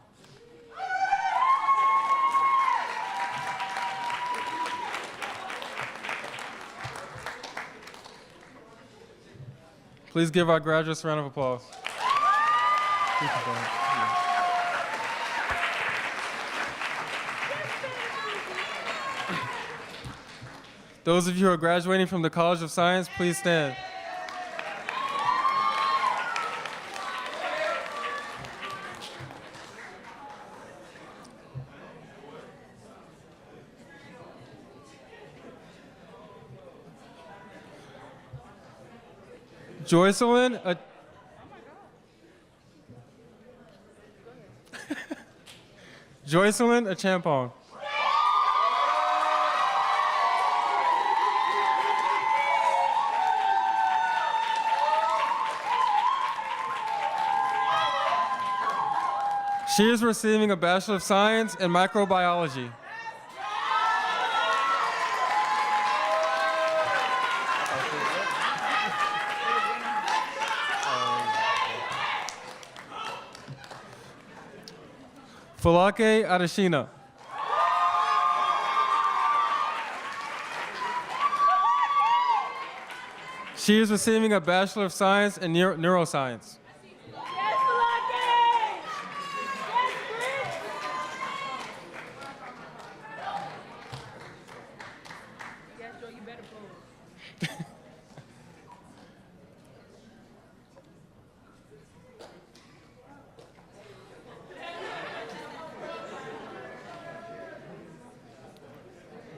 Please give our graduates a round of applause. Those of you who are graduating from the College of Science, please stand. Joycelyn, Joycelyn Achampong. She is receiving a Bachelor of Science in Microbiology. Falake Adeshina. She is receiving a Bachelor of Science in Neuroscience.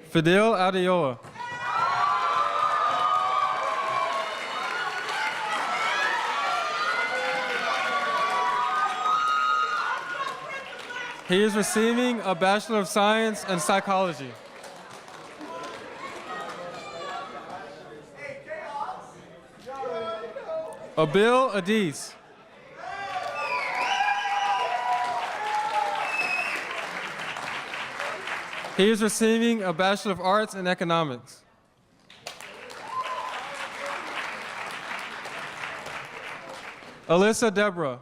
Fidel Adeola. He is receiving a Bachelor of Science in Psychology. Abil Adis. He is receiving a Bachelor of Arts in Economics. Alyssa Deborah.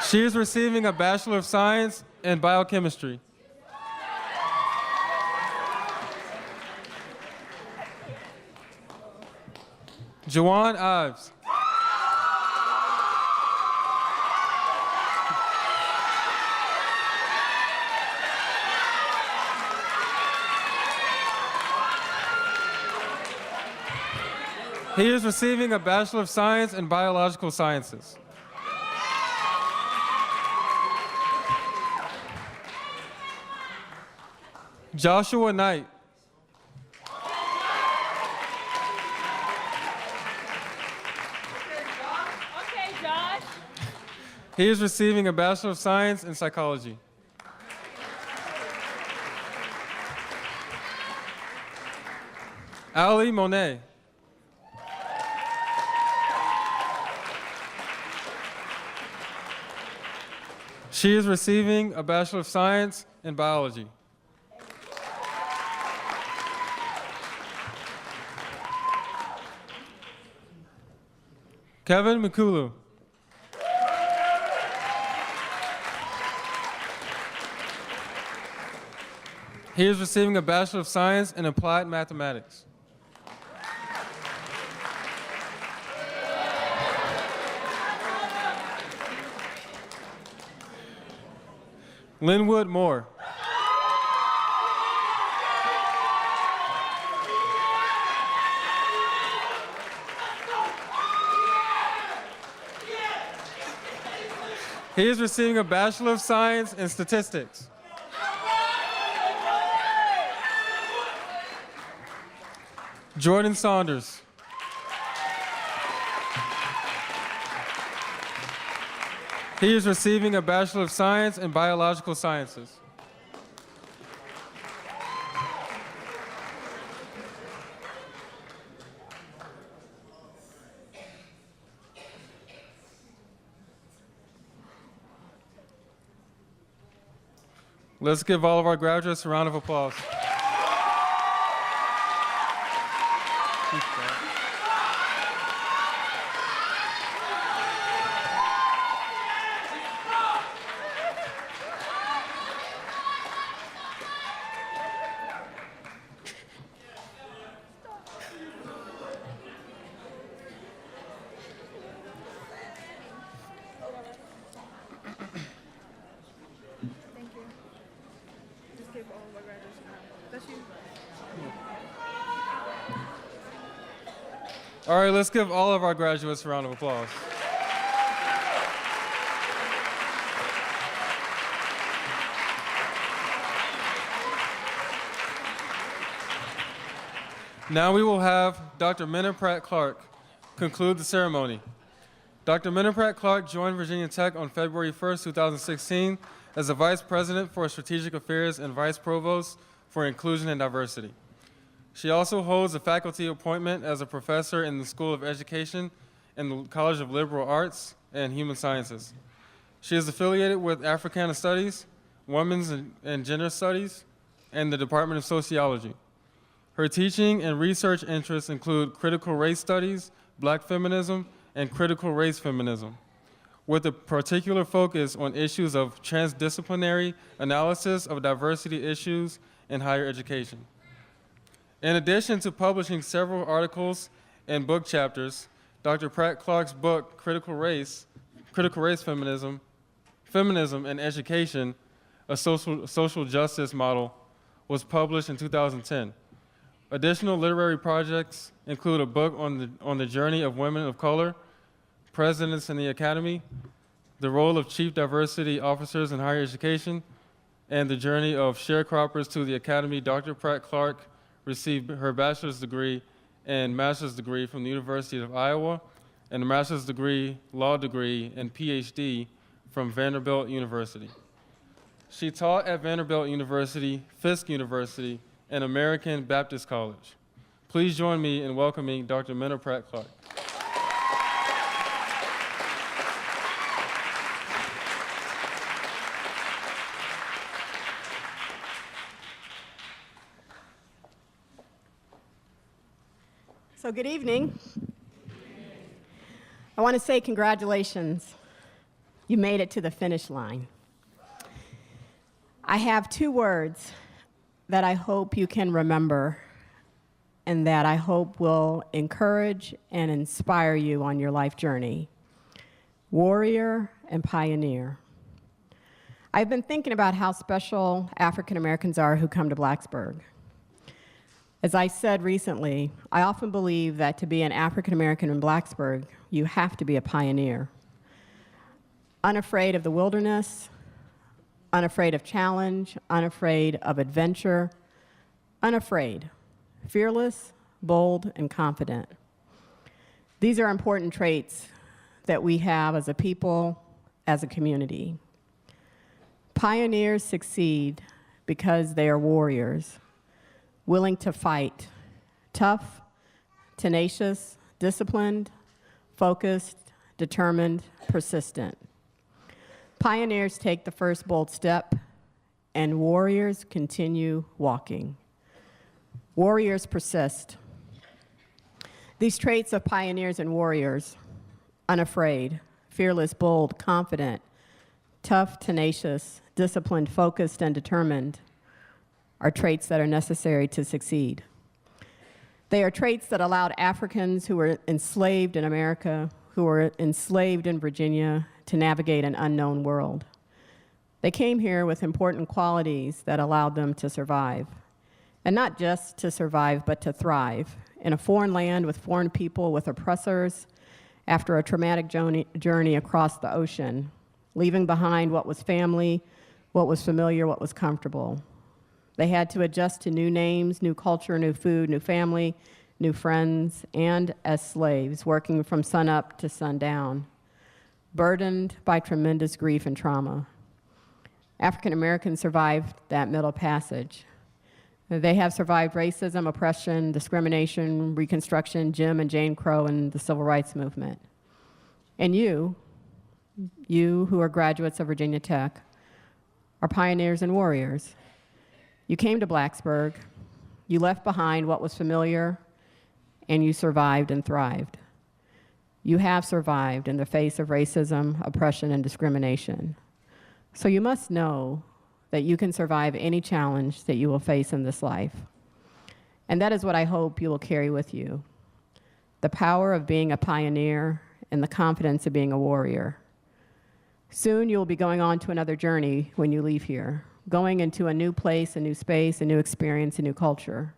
She is receiving a Bachelor of Science in Biochemistry. Jawan Ives. He is receiving a Bachelor of Science in Biological Sciences. Joshua Knight. Okay, Josh. He is receiving a Bachelor of Science in Psychology. Ali Monet. She is receiving a Bachelor of Science in Biology. Kevin Mikulu. He is receiving a Bachelor of Science in Applied Mathematics. Linwood Moore. He is receiving a Bachelor of Science in Statistics. Jordan Saunders. He is receiving a Bachelor of Science in Biological Sciences. Let's give all of our graduates a round of applause. All right, let's give all of our graduates a round of applause. Now we will have Dr. Minna Pratt-Clark conclude the ceremony. Dr. Minna Pratt-Clark joined Virginia Tech on February 1st, 2016 as the Vice President for Strategic Affairs and Vice Provost for Inclusion and Diversity. She also holds a faculty appointment as a professor in the School of Education and the College of Liberal Arts and Human Sciences. She is affiliated with Africana Studies, Women's and Gender Studies, and the Department of Sociology. Her teaching and research interests include critical race studies, Black feminism, and critical race feminism, with a particular focus on issues of transdisciplinary analysis of diversity issues in higher education. In addition to publishing several articles and book chapters, Dr. Pratt-Clark's book, Critical Race Feminism and Education, a social justice model, was published in 2010. Additional literary projects include a book on the journey of women of color, presidents in the academy, the role of chief diversity officers in higher education, and the journey of sharecroppers to the academy. Dr. Pratt-Clark received her bachelor's degree and master's degree from the University of Iowa, and a master's degree, law degree, and PhD from Vanderbilt University. She taught at Vanderbilt University, Fisk University, and American Baptist College. Please join me in welcoming Dr. Minna Pratt-Clark. So good evening. I want to say congratulations. You made it to the finish line. I have two words that I hope you can remember and that I hope will encourage and inspire you on your life journey: warrior and pioneer. I've been thinking about how special African Americans are who come to Blacksburg. As I said recently, I often believe that to be an African American in Blacksburg, you have to be a pioneer. Unafraid of the wilderness, unafraid of challenge, unafraid of adventure, unafraid, fearless, bold, and confident. These are important traits that we have as a people, as a community. Pioneers succeed because they are warriors, willing to fight, tough, tenacious, disciplined, focused, determined, persistent. Pioneers take the first bold step, and warriors continue walking. Warriors persist. These traits of pioneers and warriors, unafraid, fearless, bold, confident, tough, tenacious, disciplined, focused, and determined, are traits that are necessary to succeed. They are traits that allowed Africans who were enslaved in America, who were enslaved in Virginia, to navigate an unknown world. They came here with important qualities that allowed them to survive. And not just to survive, but to thrive in a foreign land with foreign people, with oppressors, after a traumatic journey across the ocean, leaving behind what was family, what was familiar, what was comfortable. They had to adjust to new names, new culture, new food, new family, new friends, and as slaves, working from sunup to sundown, burdened by tremendous grief and trauma. African Americans survived that middle passage. They have survived racism, oppression, discrimination, Reconstruction, Jim and Jane Crow, and the Civil Rights Movement. And you who are graduates of Virginia Tech, are pioneers and warriors. You came to Blacksburg, you left behind what was familiar, and you survived and thrived. You have survived in the face of racism, oppression, and discrimination. So you must know that you can survive any challenge that you will face in this life. And that is what I hope you will carry with you: the power of being a pioneer and the confidence of being a warrior. Soon you will be going on to another journey when you leave here, going into a new place, a new space, a new experience, a new culture.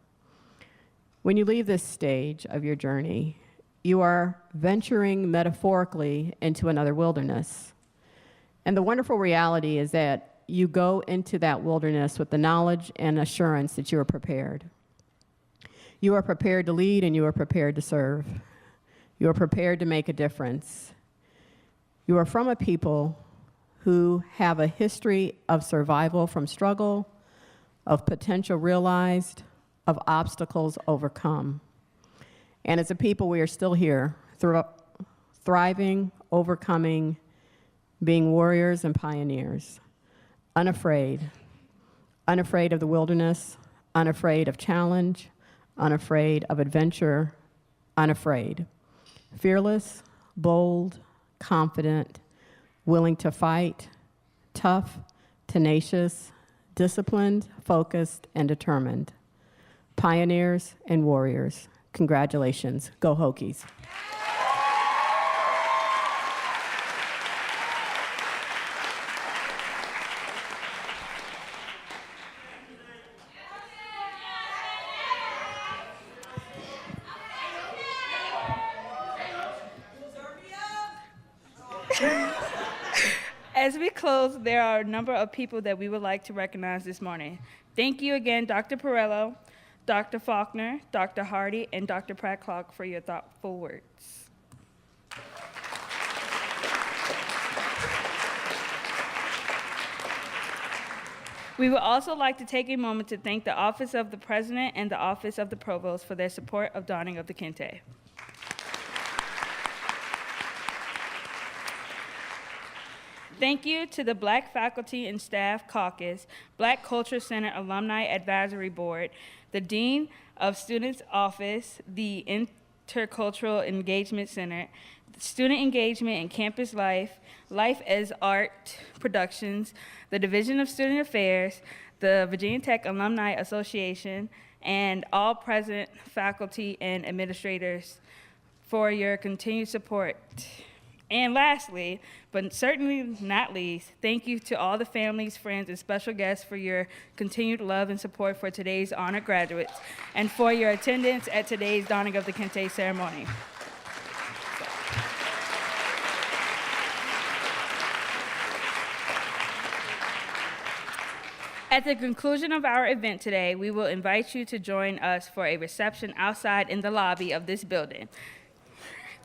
When you leave this stage of your journey, you are venturing metaphorically into another wilderness. And the wonderful reality is that you go into that wilderness with the knowledge and assurance that you are prepared. You are prepared to lead and you are prepared to serve. You are prepared to make a difference. You are from a people who have a history of survival from struggle, of potential realized, of obstacles overcome. And as a people, we are still here, thriving, overcoming, being warriors and pioneers, unafraid of the wilderness, unafraid of challenge, unafraid of adventure, unafraid, fearless, bold, confident, willing to fight, tough, tenacious, disciplined, focused, and determined. Pioneers and warriors, congratulations. Go Hokies. As we close, there are a number of people that we would like to recognize this morning. Thank you again, Dr. Perello, Dr. Faulkner, Dr. Hardy, and Dr. Pratt-Clark for your thoughtful words. We would also like to take a moment to thank the Office of the President and the Office of the Provost for their support of Dawning of the Kente. Thank you to the Black Faculty and Staff Caucus, Black Culture Center Alumni Advisory Board, the Dean of Students Office, the Intercultural Engagement Center, Student Engagement and Campus Life, Life as Art Productions, the Division of Student Affairs, the Virginia Tech Alumni Association, and all present faculty and administrators for your continued support. And lastly, but certainly not least, thank you to all the families, friends, and special guests for your continued love and support for today's honored graduates and for your attendance at today's Dawning of the Kente ceremony. At the conclusion of our event today, we will invite you to join us for a reception outside in the lobby of this building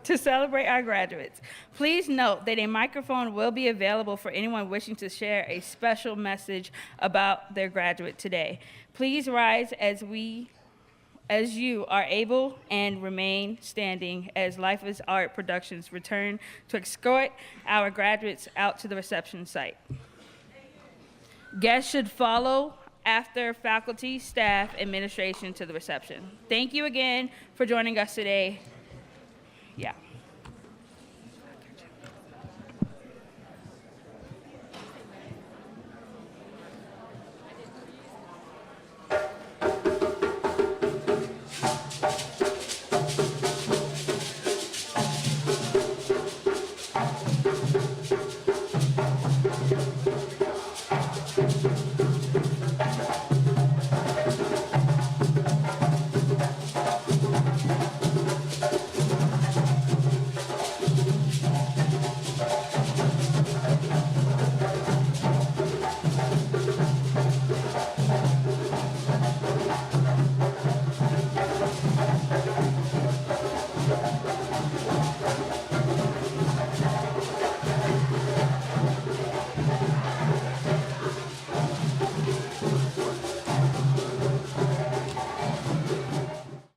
to celebrate our graduates. Please note that a microphone will be available for anyone wishing to share a special message about their graduate today. Please rise as you are able and remain standing as Life is Art Productions return to escort our graduates out to the reception site. Guests should follow after faculty, staff, administration to the reception. Thank you again for joining us today. Yeah.